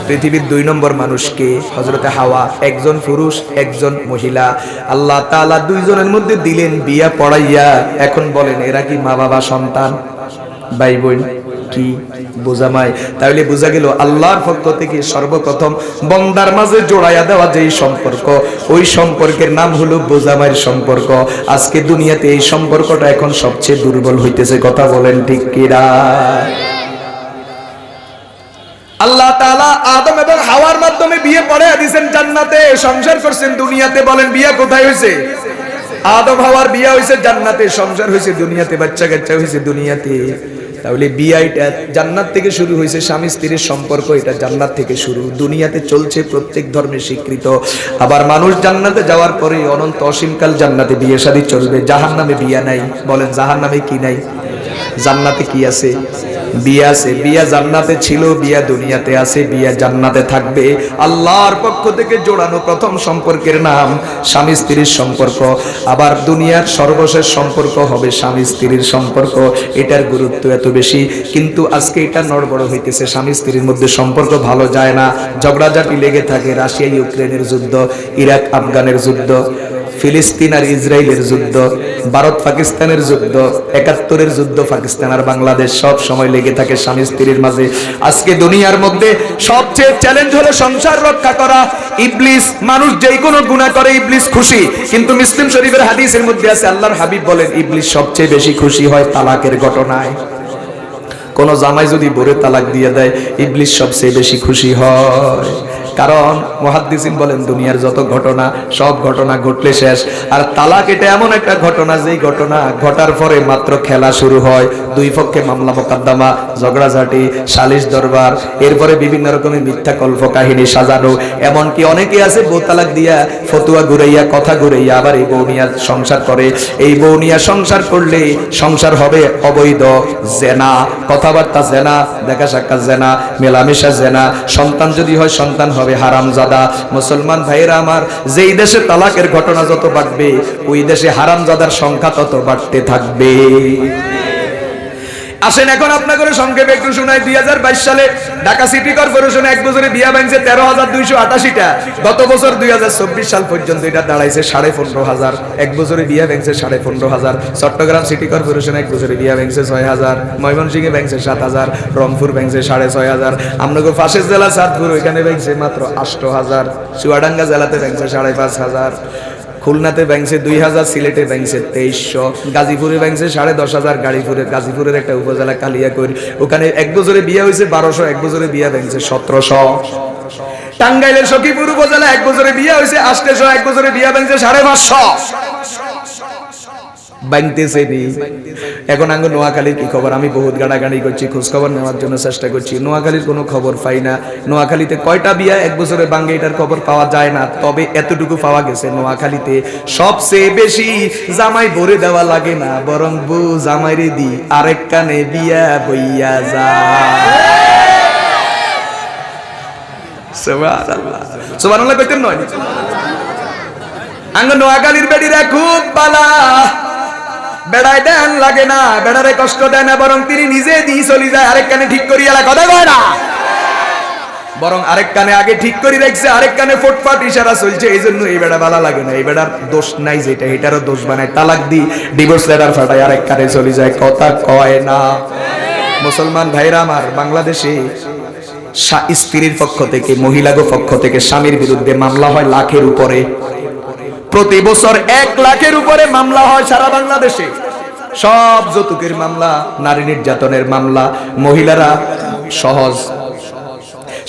পৃথিবীর 2 নম্বর মানুষ কে? হযরতে হাওয়া। একজন পুরুষ একজন মহিলা। আল্লাহ তাআলা দুইজনের মধ্যে দিলেন বিয়া পড়াইয়া। এখন বলেন এরা কি মা বাবা সন্তান ভাই বোন কি বোঝামায়? তাহলে বোঝা গেল আল্লাহর পক্ষ থেকে সর্বপ্রথম বান্দার মাঝে জোড়াইয়া দেওয়া যেই সম্পর্ক, ওই সম্পর্কের নাম হলো বোঝামায়ের সম্পর্ক। আজকে দুনিয়াতে এই সম্পর্কটা এখন সবচেয়ে দুর্বল হইতেছে। কথা বলেন ঠিক কিনা? আল্লাহ তাআলা আদম এবং হাওয়ার মাধ্যমে বিয়ে পড়াইয়া দিয়েছেন জান্নাতে, সংসার করছেন দুনিয়াতে। বলেন বিয়ে কোথায় হয়েছে? আদম হাওয়ার বিয়ে হয়েছে জান্নাতে, সংসার হয়েছে দুনিয়াতে, বাচ্চা কাচ্চা হয়েছে দুনিয়াতে। তাহলে বিয়েটা জান্নাত থেকে শুরু হয়েছে, স্বামী স্ত্রীর সম্পর্ক এটা জান্নাত থেকে শুরু, দুনিয়াতে চলছে, প্রত্যেক ধর্মে স্বীকৃত। আবার মানুষ জান্নাতে যাওয়ার পরে অনন্ত অসীমকাল জান্নাতে বিয়ে শাদী চলবে। জাহান্নামে বিয়ে নাই। বলেন জাহান্নামে কি নাই? জান্নাতে কি আছে? বিয়া আছে। বিয়া জান্নাতে ছিল, বিয়া দুনিয়াতে আছে, বিয়া জান্নাতে থাকবে। আল্লাহর পক্ষ থেকে জোড়ানো প্রথম সম্পর্কের নাম স্বামী স্ত্রীর সম্পর্ক। আবার দুনিয়ার সর্বশেষ সম্পর্ক হবে স্বামী স্ত্রীর সম্পর্ক। এটার গুরুত্ব এত বেশি, কিন্তু আজকে এটা নড়বড় হইতেছে। স্বামী স্ত্রীর মধ্যে সম্পর্ক ভালো যায় না, ঝগড়াঝাটি লেগে থাকে। রাশিয়া ইউক্রেনের যুদ্ধ, ইরাক আফগানের যুদ্ধ, ফিলিস্তিন আর ইসরায়েলের যুদ্ধ, ভারত পাকিস্তানের যুদ্ধ, ৭১-এর যুদ্ধ, পাকিস্তান আর বাংলাদেশ, সব সময় লেগে থাকে স্বামী স্ত্রীর মাঝে। আজকে দুনিয়ার মধ্যে সবচেয়ে চ্যালেঞ্জ হলো সংসার রক্ষা করা। ইবলিস, মানুষ যেই কোনো গুনাহ করে ইবলিস খুশি, কিন্তু মুসলিম শরীফের হাদিসের মধ্যে আছে আল্লাহর হাবিব বলেন ইবলিস সবচেয়ে বেশি খুশি হয় তালাকের ঘটনায়। কোন জামাই যদি বরে তালাক দিয়ে দেয় ইবলিস সবচেয়ে বেশি খুশি হয়। কারণ মুহাদ্দিসিন বলেন দুনিয়ার যত ঘটনা, সব ঘটনা ঘটলে শেষ। আর তালাক এটা এমন একটা ঘটনা, যেই ঘটনা ঘটার পরে মাত্র খেলা শুরু হয়। দুই পক্ষে মামলা মোকদ্দমা, ঝগড়াঝাটি, সালিশ দরবার, এরপরে বিভিন্ন রকমের মিথ্যা কল্প কাহিনী সাজানো। এমনকি অনেকে আছে বউ তালাক দিয়া ফতুয়া ঘুরাইয়া, কথা ঘুরাইয়া আবার এই বউ নিয়া সংসার করে। এই বউ নিয়া সংসার করলে সংসার হবে অবৈধ, জেনা, কথাবার্তা জেনা, দেখা সাক্ষাৎ জেনা, মেলামেশা জেনা। সন্তান যদি হয় সন্তান হবে হারামজাদা। মুসলমান ভাইরা আমার, যেই দেশে তালাকের ঘটনা যত বাড়বে ওই দেশে হারামজাদার সংখ্যা তত বাড়তে থাকবে। আসেন এখন আপনাদের সংক্ষেপে একটু শোনাই। 2022 সালে ঢাকা সিটি কর্পোরেশনে এক বছরে বিয়া ভাঙছে 13,288টা। গত বছর 2024 সাল পর্যন্ত এটা দাঁড়াইছে 15,500। এক বছরে বিয়া ভাঙছে 15,500। চট্টগ্রাম সিটি কর্পোরেশনে এক বছরে বিয়া ভাঙছে 6,000, ময়মনসিংহে ভাঙছে 7,000, রংপুর ভাঙছে 6,500, আপনাদের পাশের জেলা চাঁদপুর ওইখানে ভাঙছে মাত্র 8,000, চুয়াডাঙ্গা জেলাতে ভাঙছে 5,500, খুলনাতে ভাঙছে 2,000, সিলেটে ভাঙছে 2,300, গাজীপুরে ভাঙছে 10,500, গাজীপুরের একটা উপজেলা কালিয়াকৈর, ওখানে এক বছরে বিয়ে হয়েছে 1200, এক বছরে বিয়ে ভাঙছে 1700। টাঙ্গাইলের সখীপুর উপজেলা এক বছরে বিয়ে হয়েছে 800, এক বছরে বিয়ে ভাঙছে 550। ভাঙতেছে নি। এখন আঙ্গ নোয়াখালীর কি খবর? আমি বহুত গাড়াগাড়ি করছি, খোঁজ খবর নেওয়ার জন্য চেষ্টা করছি। নোয়াখালীর কোনো খবর পাই না। নোয়াখালীতে কয়টা বিয়া এক বছরে ভাঙে এটার খবর পাওয়া যায় না। তবে এতটুকু পাওয়া গেছে নোয়াখালীতে সবচেয়ে বেশি জামাই ভরে দেওয়া লাগে না, বরং বউ জামাইরে দি আরেক কানে বিয়া বইয়া যায়। সুবহানাল্লাহ, সুবহানাল্লাহ কইতেন নয়? আঙ্গ নোয়াখালীর বেডিরা খুব বালা, বেড়ায় দেন লাগে না, বেড়ারে কষ্ট দেয় না, বরং তিনি নিজে দিয়ে চলে যায়, আরেক কানে ঠিক করিয়া কথা কয় না, বরং আরেক কানে আগে ঠিক করে রাখছে, আরেক কানে ফটফট ইশারা চলছে। এই জন্য এই বেড়া ভালো লাগে না। এই বেড়ার দোষ নাই, যেটা এটারও দোষ বানায়, তালাক দি ডিভোর্স লেটার ফাটায় আরেক কানে চলে যায়, কথা কয় না। মুসলমান ভাইরা আমার, বাংলাদেশে স্ত্রীর পক্ষ থেকে, মহিলাগো পক্ষ থেকে স্বামীর বিরুদ্ধে মামলা হয় লাখের উপরে। প্রতি বছর 1 লাখের উপরে মামলা হয় সারা বাংলাদেশে। সব যৌতুকের মামলা, নারী নির্যাতনের মামলা। মহিলারা সহজ,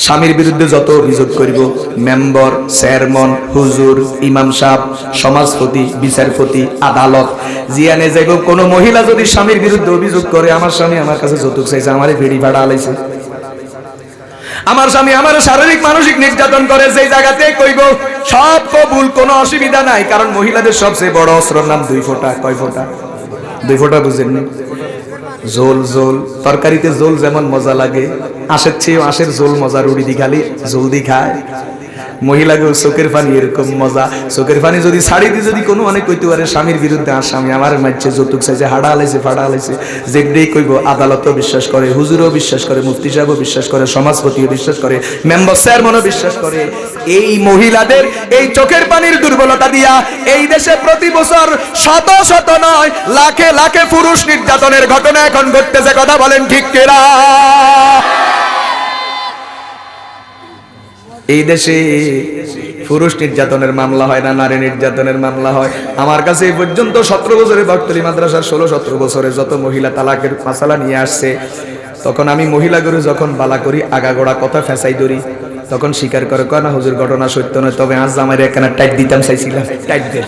স্বামীর বিরুদ্ধে যত অভিযোগ করিব, মেম্বার, চেয়ারম্যান, হুজুর, ইমাম সাহেব, সমাজপতি, বিচারপতি, আদালত জিয়ানে যাইব। কোন মহিলা যদি স্বামীর বিরুদ্ধে অভিযোগ করে, আমার স্বামী আমার কাছে যৌতুক চাইছে, আমারে ভেড়ি ভাড়া আলাইছে, আমার স্বামী আমার শারীরিক মানসিক নির্যাতন করে, সেই জায়গাতে কইব সব কবুল, কোনো অসুবিধা নাই। কারণ মহিলাদের সবচেয়ে বড় অস্ত্রের নাম 2 ফোঁটা। কয় ফোঁটা? 2 ফোঁটা, বুঝেন? জোল, জোল। তরকারিতে জোল যেমন মজা লাগে, আশের চেয়ে আশের জোল মজা, রুড়ি দি খালি জলদি খায়। মহিলাকে চোখের পানি এরকম মজা, চোখের পানি যদি ছাড়ি দিয়ে যদি কোনো অনেক কইতে পারে স্বামীর বিরুদ্ধে, আর স্বামী আমার মারছে, যৌতুক চাইছে, হাড়া হালাইছে, ফাড়া হালাইছে, যেটাই কইব আদালতও বিশ্বাস করে, হুজুরও বিশ্বাস করে, মুফতি সাহেবও বিশ্বাস করে, সমাজপতিও বিশ্বাস করে, মেম্বার চেয়ারম্যানও বিশ্বাস করে। এই মহিলাদের এই চোখের পানির দুর্বলতা দিয়া এই দেশে প্রতি বছর শত শত নয় লাখে লাখে পুরুষ নির্যাতনের ঘটনা এখন ঘটতেছে। কথা বলেন ঠিক কিনা? এই দেশে পুরুষ নির্যাতনের মামলা হয় না, নারী নির্যাতনের মামলা হয়। আমার কাছে এই পর্যন্ত 17 বছরে বক্তলি মাদ্রাসার 16-17 বছরে যত মহিলা তালাকের মাসালা নিয়ে আসছে, তখন আমি মহিলাগুলো যখন বালা করি আগাগোড়া কথা ফেসাই ধরি, তখন স্বীকার করে কয় না হুজুর ঘটনা সত্য নয়, তবে আজ আমার এখানে টাইট দিতাম চাইছিলাম, টাইট দে।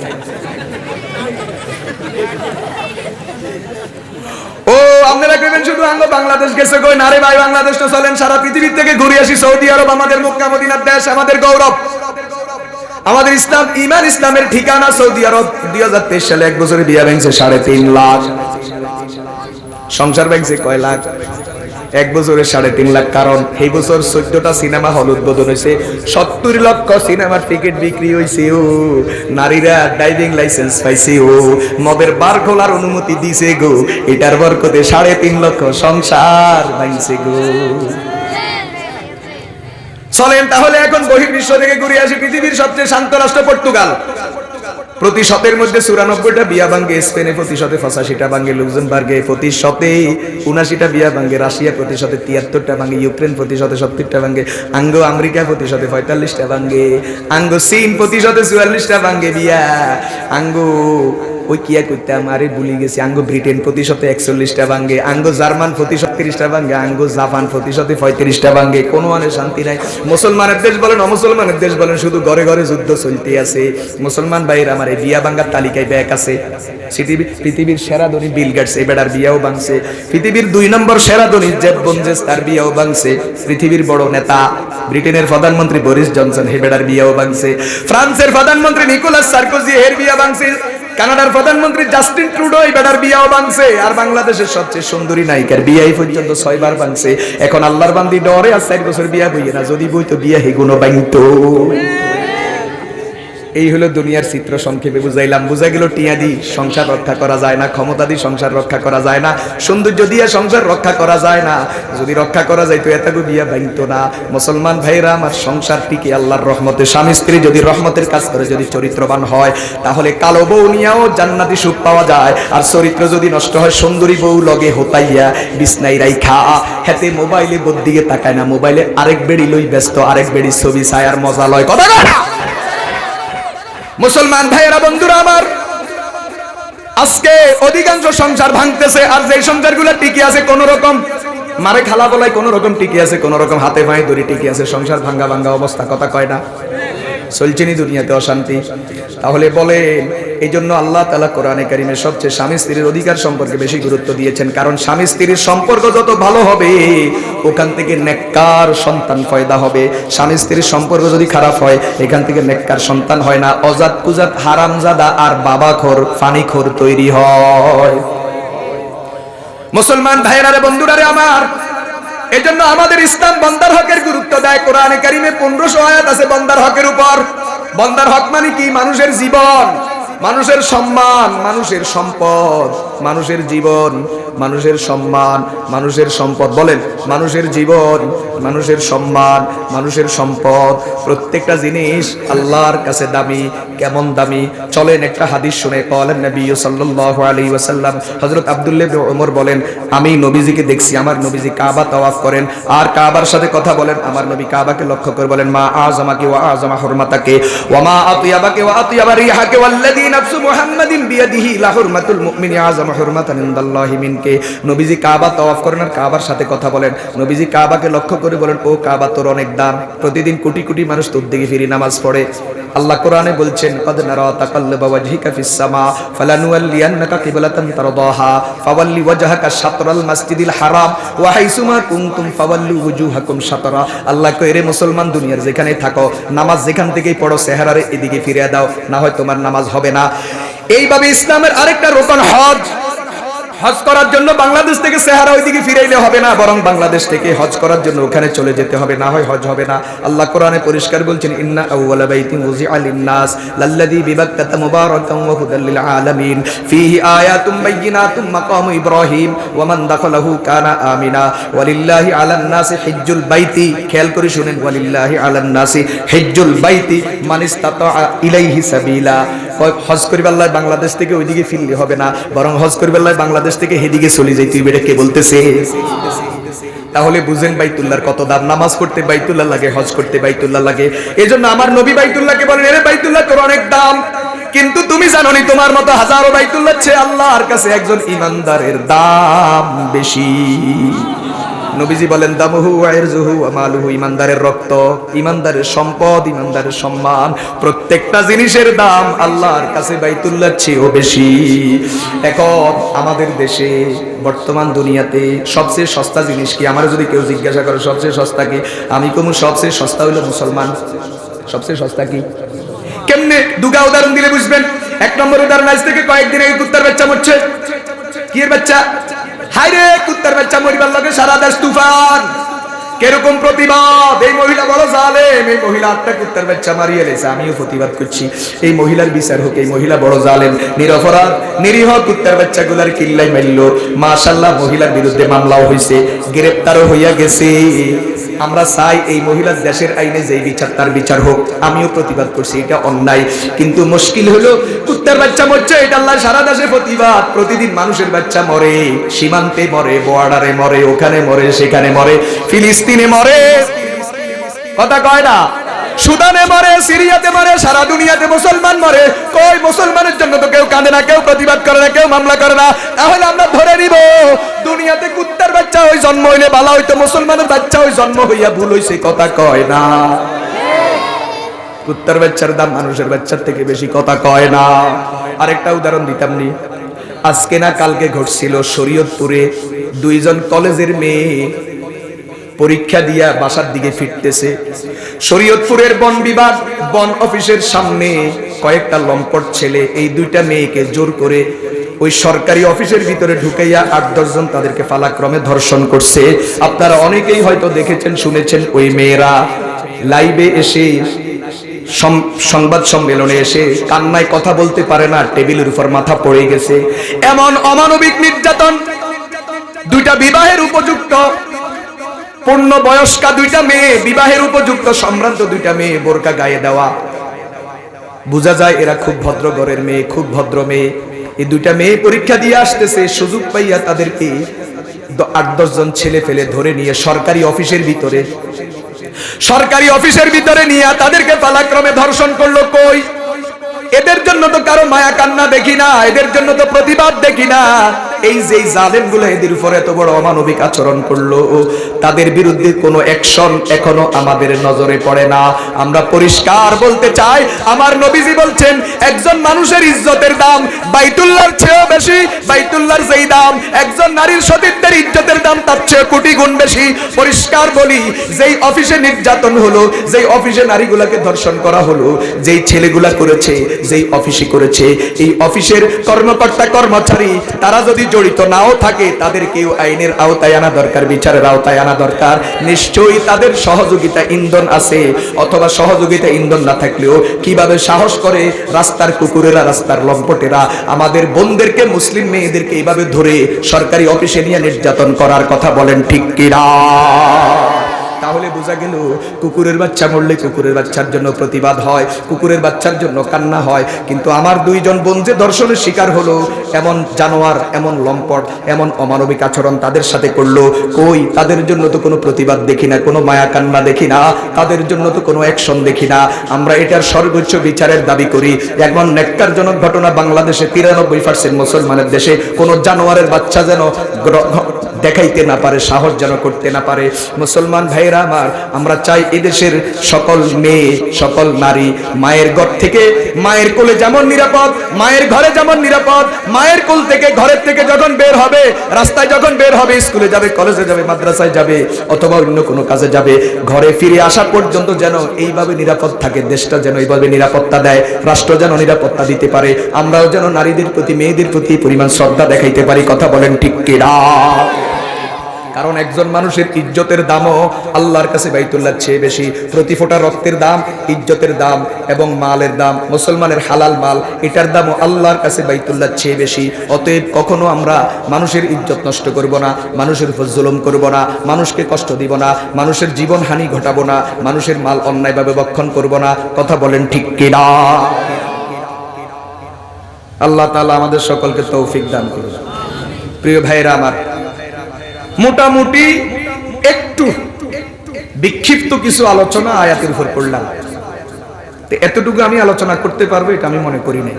ও আপনারা কইবেন শুধু আঙ্গ বাংলাদেশ গেছে, কই না রে ভাই, বাংলাদেশ তো চলেন, সারা পৃথিবীর থেকে ঘুরে আসি। সৌদি আরব আমাদের মক্কা মদিনার দেশ, আমাদের গৌরব, আমাদের ইসলাম ইমান ইসলামের ঠিকানা সৌদি আরব। 2023 সালে এক বছরে বিয়া ভাঙছে 3.5 লাখ, সংসার ভাঙছে কয় লাখ? এক বছরে 3.5 লাখ। কারণ এই বছর 14টা সিনেমা হল উদ্বোধন হয়েছে, 70 লক্ষ সিনেমার টিকিট বিক্রি হয়েছে, ও নারীরা ড্রাইভিং লাইসেন্স পাইছে, ও মদের বার খোলার অনুমতি দিছে গো, এটার বরকতে 3.5 লক্ষ সংসার ভাঙছে গো। চলেন তাহলে এখন বহির্বিশ্ব থেকে ঘুরে আসি। পৃথিবীর সবচেয়ে শান্ত রাষ্ট্র পর্তুগাল, প্রতি শতের মধ্যে 94টা বিয়া ভাঙ্গে, স্পেনে প্রতি শতে 85টা ভাঙ্গে, লুক্সেমবার্গে প্রতি শতে 79টা বিয়া ভাঙ্গে, রাশিয়া প্রতি শতে 73টা ভাঙ্গে, ইউক্রেন প্রতি শতে 70টা ভাঙ্গে, আঙ্গো আমেরিকা প্রতি শতে 45টা ভাঙ্গে, আঙ্গো চীন প্রতি শতে 44টা ভাঙ্গে বিয়া, আঙ্গো ওই কিয়া করতে আমারে ভুলে গেছি, আঙ্গো ব্রিটেন প্রতি শতে 41টা ভাঙ্গে, আঙ্গো জার্মান প্রতি শতে 30টা ভাঙ্গে, আঙ্গো জাপান প্রতি শতে 35টা ভাঙ্গে। কোনো মানে শান্তি নাই। মুসলমানের দেশ বলেন অমুসলমানের দেশ বলেন, শুধু ঘরে ঘরে যুদ্ধ চলতে আছে। মুসলমান ভাইয়ের আমার এই বিয়া ভাঙ্গার তালিকায় ব্যাক আছে। পৃথিবীর সেরা ধনী বিল গেটস, এই বেটার বিয়াও ভাঙছে। পৃথিবীর 2 নম্বর সেরা ধনী জেফ বেজোস, তার বিয়াও ভাঙছে। পৃথিবীর বড় নেতা ব্রিটেনের প্রধানমন্ত্রী বরিস জনসন, হে বেটার বিয়াও ভাঙছে। ফ্রান্সের প্রধানমন্ত্রী নিকোলাস সার্কোজি, এর বিয়া ভাঙছে। কানাডার প্রধানমন্ত্রী জাস্টিন ট্রুডো, এই বেটার বিয়াও ভাঙছে। আর বাংলাদেশের সবচেয়ে সুন্দরী নায়িকার বিয়া এই পর্যন্ত 6 বার ভাঙছে। এখন আল্লাহর বান্দি ডরে আর 4 বছর বিয়া বইয়ে না, যদি বইতো বিয়া হেগুনো ভাঙতো। এই হলো দুনিয়ার চিত্র, সংক্ষেপে বুঝাইলাম। বুঝা গেল টিয়া দি সংসার রক্ষা করা যায় না, ক্ষমতা দিয়ে সংসার রক্ষা করা যায় না, সৌন্দর্য দিয়ে সংসার রক্ষা করা যায় না। যদি রক্ষা করা যায় তো এতগু বিয়া ভাঙতো না। মুসলমান ভাইরা আমার, সংসার টিকে আল্লাহর রহমতে। স্বামী স্ত্রী যদি রহমতের কাজ করে, যদি চরিত্রবান হয়, তাহলে কালো বউ নিয়েও জান্নাতি সুখ পাওয়া যায়। আর চরিত্র যদি নষ্ট হয়, সুন্দরী বউ লগে হতাইয়া বিছনাই রাইখা হাতে মোবাইলে বদিকে তাকায় না, মোবাইলে আরেক বেড়ি লই ব্যস্ত, আরেক বেড়ি ছবি চায় আর মজা লয়। কথা কথা মুসলমান ভাইয়েরা, বন্ধুরা আমার, আজকে অধিকাংশ সংসার ভাঙতেছে। আর যে সংসারগুলো টিকে আছে কোন রকম মারে খালা বলাই, কোন রকম টিকে আছে, কোন রকম হাতে পায়ে ধরে টিকে আছে, সংসার ভাঙ্গা ভাঙ্গা অবস্থা। কথা কয় না? চলছেনি দুনিয়াতে অশান্তি। তাহলে বলেন, এই জন্য আল্লাহ তাআলা কোরআনে কারিমে সবচেয়ে স্বামী স্ত্রীর অধিকার সম্পর্কে বেশি গুরুত্ব দিয়েছেন। কারণ স্বামী স্ত্রীর সম্পর্ক যত ভালো হবে, ওখান থেকে নেককার সন্তান পয়দা হবে। স্বামী স্ত্রীর সম্পর্ক যদি খারাপ হয়, এখান থেকে নেককার সন্তান হয় না। অজাত কুজাত হারামজাদা আর বাবাখোর ফানিখোর তৈরি হয়। মুসলমান ভাইয়েরা রে, বন্ধুরা রে আমার, এজন্য আমাদের ইসলাম বান্দার হকের গুরুত্ব দেয়। কোরআনে কারিমে 1500 আয়াত আছে বান্দার হকের উপর। বান্দার হক মানে কি? মানুষের জীবন, মানুষের সম্মান, মানুষের সম্পদ, মানুষের জীবন, মানুষের সম্মান, মানুষের সম্পদ। বলেন, মানুষের জীবন, মানুষের সম্মান, মানুষের সম্পদ, প্রত্যেকটা জিনিস আল্লাহর কাছে দামি। কেমন দামি? চলেন একটা হাদিস শুনে। বলেন নবী সাল্লাল্লাহু আলাইহি ওয়াসাল্লাম, হযরত আব্দুল্লাহ ইবনে ওমর বলেন, আমি নবীজিকে দেখছি, আমার নবীজি কাবা তাওয়াফ করেন আর কাবার সাথে কথা বলেন। আমার নবী কাবাকে লক্ষ্য করে বলেন, মা আযামাকি ওয়া আযামা হুরমাতাকি ওয়া মা আতিয়াবাকি ওয়া আতিয়াবা রিহাকি ওয়াল্লাযী নাফসু মুহাম্মাদিন বিয়াদিহি লা হুরমাতুল মুমিনি আযামা হুরমাতান ইনদাল্লাহি মিনকে। নবীজি কাবা তাওয়াফ করেন আর কাবার সাথে কথা বলেন। নবীজি কাবাকে লক্ষ্য করে বলেন, ও কাবা, তোর অনেক দাম, প্রতিদিন কোটি কোটি মানুষ তোর দিকে ফিরে নামাজ পড়ে। আল্লাহ কোরআনে বলছেন, কদ নারা তাকাল্লুবা ওয়াজহিকা ফিস সামা ফালানুওয়াল্লিয়ান্নাকা কিবলাতান তারদাহা ফাওয়াল্লি ওয়াজহাকা শাতরাল মাসজিদিল হারাম ওয়া হাইসুমা কুনতুম ফাওয়াল্লু ওয়ুজুহাকুম শাতরা। আল্লাহ কয়, রে মুসলমান, দুনিয়ার যেখানে থাকো, নামাজ যেখান থেকেই পড়ো, চেহারারে এদিকে ফিরিয়ে দাও, না হয় তোমার নামাজ হবে না। এইভাবে ইসলামের আরেকটা রোকন হজ। হজ করার জন্য বাংলাদেশ থেকে চেহারা ওইদিকে ফিরাইলে হবে না, বরং বাংলাদেশ থেকে হজ করার জন্য ওখানে চলে যেতে হবে, না হয় হজ হবে না। আল্লাহ কোরআনে পরিষ্কার বলছেন, ইন্না আউওয়ালা বাইতিন উযিআ লিন-নাস লাল্লাযী বিবাক্কাতা মুবারাকান ওয়া হুদাল লিল আলামিন ফীহি আয়াতুম বাইয়িনাতুম মাকামু ইব্রাহিম ওয়া মান দাখালাহু কানা আমিনা ওয়ালিল্লাহি আলান নাসি হিজ্জুল বাইতি। খেয়াল করে শুনেন, ওয়ালিল্লাহি আলান নাসি হিজ্জুল বাইতি মান ইসতাতা ইলাইহি সাবিলা। হজ করিবার আল্লাহ বাংলাদেশ থেকে ওইদিকে ফিরলে হবে না, বরং হজ করিবার আল্লাহ বাংলাদেশ থেকে হেদিকে চলে যাই। তুই বেটা কে বলতেছে? তাহলে বুঝেন বাইতুল্লাহর কত দাম। নামাজ পড়তে বাইতুল্লাহ লাগে, হজ করতে বাইতুল্লাহ লাগে। এজন্য আমার নবী বাইতুল্লাহকে বলেন, এরে বাইতুল্লাহ তোর অনেক দাম, কিন্তু তুমি জানো নি তোমার মতো হাজারো বাইতুল্লাহ চেয়ে আল্লাহর কাছে একজন ইমানদারের দাম বেশি। নবীজি বলেন, দামুহু ওয়া ইরজুহু ওয়া মালুহু, ইমানদারের রক্ত, ইমানদারের সম্পদ, ইমানদারের সম্মান, প্রত্যেকটা জিনিসের দাম আল্লাহর কাছে বাইতুল্লাহর চেয়েও বেশি। এখন আমাদের দেশে বর্তমান দুনিয়াতে সবচেয়ে সস্তা জিনিস কি? আমার যদি কেউ জিজ্ঞাসা করে সবচেয়ে সস্তা কি, আমি কমু সবচেয়ে সস্তা হইল মুসলমান। সবচেয়ে সস্তা কি? কেমনে? দুগা উদাহরণ দিলে বুঝবেন। এক নম্বর উদাহরণ, আজ থেকে কয়েকদিন আগে কুত্তার বাচ্চা মরছে। কি এর বাচ্চা? হায়রে কুত্তার বাচ্চা মরিবার লাগে সারা দেশ তুফান। কিরকম প্রতিবাদ! এই মহিলা বড় জালেম, এই মহিলা আটটা কুত্তার বাচ্চা মারিয়ে লেছে। আমিও প্রতিবাদ করছি, এই মহিলার বিচার হোক, এই মহিলা বড় জালেম, নিরপরাধ নিরীহ কুত্তার বাচ্চাগুলার কিল্লাই মারল। মাশাআল্লাহ, মহিলার বিরুদ্ধে মামলাও হয়েছে, গ্রেফতারও হইয়া গেছে। আমরা চাই এই মহিলার দেশের আইনে যেই বিচার তার বিচার হোক। আমিও প্রতিবাদ করছি, এটা অন্যায়। কিন্তু মুশকিল হলো কুত্তার বাচ্চা মরছে, এটা আল্লাহ সারা দেশে প্রতিবাদ। প্রতিদিন মানুষের বাচ্চা মরে, সীমান্তে মরে, বর্ডারে মরে, ওখানে মরে, সেখানে মরে, ফিলিস্তিনে মরে, কথা কয় না, সুদানে মরে, সিরিয়াতে মরে, সারা দুনিয়াতে মুসলমান মরে। কই মুসলমানের জন্য তো কেউ কাঁদে না, কেউ প্রতিবাদ করে না, কেউ মামলা করে না। তাহলে আমরা ধরে নিব দুনিয়াতে কুত্তার বাচ্চা ওই জন্ম হইলে ভালো হইতো, মুসলমানের বাচ্চা ওই জন্ম হইয়া ভুল হইছে, কথা কয় না। কুত্তার বাচ্চার দাম মানুষের বাচ্চার থেকে বেশি, কথা কয় না। আরেকটা উদাহরণ দিতাম নি, আজকে না কালকে ঘটছিল শরীয়তপুরে দুইজন কলেজের মেয়ে পরীক্ষা দিয়া বাসার দিকে ফিরতেছে। শরীয়তপুরের বন বিভাগ বন অফিসের সামনে কয়েকটা লম্পট ছেলে এই দুইটা মেয়েকে জোর করে ওই সরকারি অফিসের ভিতরে ঢুকাইয়া 8-10 জন তাদেরকে পালাক্রমে ধর্ষণ করছে। আপনারা অনেকেই হয়তো দেখেছেন, শুনেছেন। ওই মেয়েরা লাইভে এসে, সংবাদ সম্মেলনে এসে কান্নায় কথা বলতে পারে না, টেবিলের উপর মাথা পড়ে গেছে। এমন অমানবিক নির্যাতন, দুইটা বিবাহের উপযুক্ত পূর্ণ বয়স্কা দুইটা মেয়ে, বিবাহের উপযুক্ত সম্ভ্রান্ত দুইটা মেয়ে, বোরকা গায়ে দেওয়া। বোঝা যায় এরা খুব ভদ্র ঘরের মেয়ে, খুব ভদ্র মেয়ে। এই দুইটা মেয়ে পরীক্ষা দিয়ে আসতেছে, সুযোগ পাইয়া তাদেরকে 8-10 জন ছেলে ফেলে ধরে নিয়ে সরকারি অফিসের ভিতরে নিয়ে তাদেরকে পালাক্রমে ধর্ষণ করলো। কই এদের জন্য তো কারো মায়া কান্না দেখি না, এদের জন্য তো প্রতিবাদ দেখি না। এই যে জালেমগুলো এদের উপরে এত বড় অমানবিক আচরণ করলো, তাদের বিরুদ্ধে কোনো অ্যাকশন এখনো আমাদের নজরে পড়ে না। আমরা পরিষ্কার বলতে চাই, আমার নবীজি বলছেন একজন মানুষের ইজ্জতের দাম বাইতুল্লাহর চেয়েও বেশি। বাইতুল্লাহর যেই দাম, একজন নারীর সতীত্বের ইজ্জতের দাম তার চেয়ে কোটি গুণ বেশি। পরিষ্কার বলি, যেই অফিসে নির্যাতন হলো, যেই অফিসে নারীগুলাকে ধর্ষণ করা হলো, যেই ছেলেগুলা করেছে, যেই অফিসে করেছে, এই অফিসের কর্মকর্তা কর্মচারী তারা যদি জড়িত নাও থাকে, তাদেরকেও আইনের আওতায় আনা দরকার, বিচারের আওতায় আনা দরকার। নিশ্চয়ই তাদের সহযোগিতা ইন্ধন আছে, অথবা সহযোগিতা ইন্ধন না থাকলেও কিভাবে সাহস করে রাস্তার কুকুরেরা, রাস্তার লম্পটেরা আমাদের বোনদেরকে, মুসলিম মেয়েদেরকে এইভাবে ধরে সরকারি অফিসে নিয়ে নির্যাতন করার কথা বলেন, ঠিক কিনা? তাহলে বোঝা গেল কুকুরের বাচ্চা মরলে কুকুরের বাচ্চার জন্য প্রতিবাদ হয়, কুকুরের বাচ্চার জন্য কান্না হয়। কিন্তু আমার দুইজন বোন যে ধর্ষণের শিকার হলো, এমন জানোয়ার, এমন লম্পট, এমন অমানবিক আচরণ তাদের সাথে করলো, কই তাদের জন্য তো কোনো প্রতিবাদ দেখি না, কোনো মায়া কান্না দেখি না, তাদের জন্য তো কোনো অ্যাকশন দেখি না। আমরা এটার সর্বোচ্চ বিচারের দাবি করি। এমন নেককারজনক ঘটনা বাংলাদেশে 93% মুসলমানের দেশে কোনো জানোয়ারের বাচ্চা যেন দেখাইতে না পারে, সাহস যেন করতে না পারে। মুসলমান ভাইরা আমার, আমরা চাই এদেশের সকল মেয়ে, সকল নারী মায়ের ঘর থেকে, মায়ের কোলে যেমন নিরাপদ, মায়ের ঘরে যেমন নিরাপদ, মায়ের কোল থেকে, ঘরের থেকে যখন বের হবে, রাস্তায় যখন বের হবে, স্কুলে যাবে, কলেজে যাবে, মাদ্রাসায় যাবে, অথবা অন্য কোনো কাজে যাবে, ঘরে ফিরে আসা পর্যন্ত যেন এইভাবে নিরাপদ থাকে, দেশটা যেন এইভাবে নিরাপত্তা দেয়, রাষ্ট্র যেন নিরাপত্তা দিতে পারে, আমরাও যেন নারীদের প্রতি, মেয়েদের প্রতি পরিমাণ শ্রদ্ধা দেখাইতে পারি। কথা বলেন ঠিক কিনা? কারণ একজন মানুষের ইজ্জতের দামও আল্লাহর কাছে বাইতুল্লাহর চেয়ে বেশি। প্রতি ফোঁটা রক্তের দাম, ইজ্জতের দাম এবং মালের দাম, মুসলমানের হালাল মাল, এটার দামও আল্লাহর কাছে বাইতুল্লাহর চেয়ে বেশি। অতএব কখনো আমরা মানুষের ইজ্জত নষ্ট করব না, মানুষের উপর জুলুম করব না, মানুষকে কষ্ট দিব না, মানুষের জীবন হানি ঘটাবো না, মানুষের মাল অন্যায়ভাবে ভক্ষণ করব না। কথা বলেন ঠিক কিনা? আল্লাহ তাআলা আমাদের সকলকে তৌফিক দান করুন। প্রিয় ভাইরা আমার, মোটামুটি একটু বিক্ষিপ্ত কিছু আলোচনা আয়াতের উপর করলাম। এতটুকু আমি আলোচনা করতে পারবো এটা আমি মনে করি না।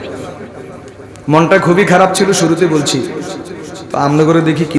মনটা খুবই খারাপ ছিল, শুরুতে বলছি, তো আমরা করে দেখি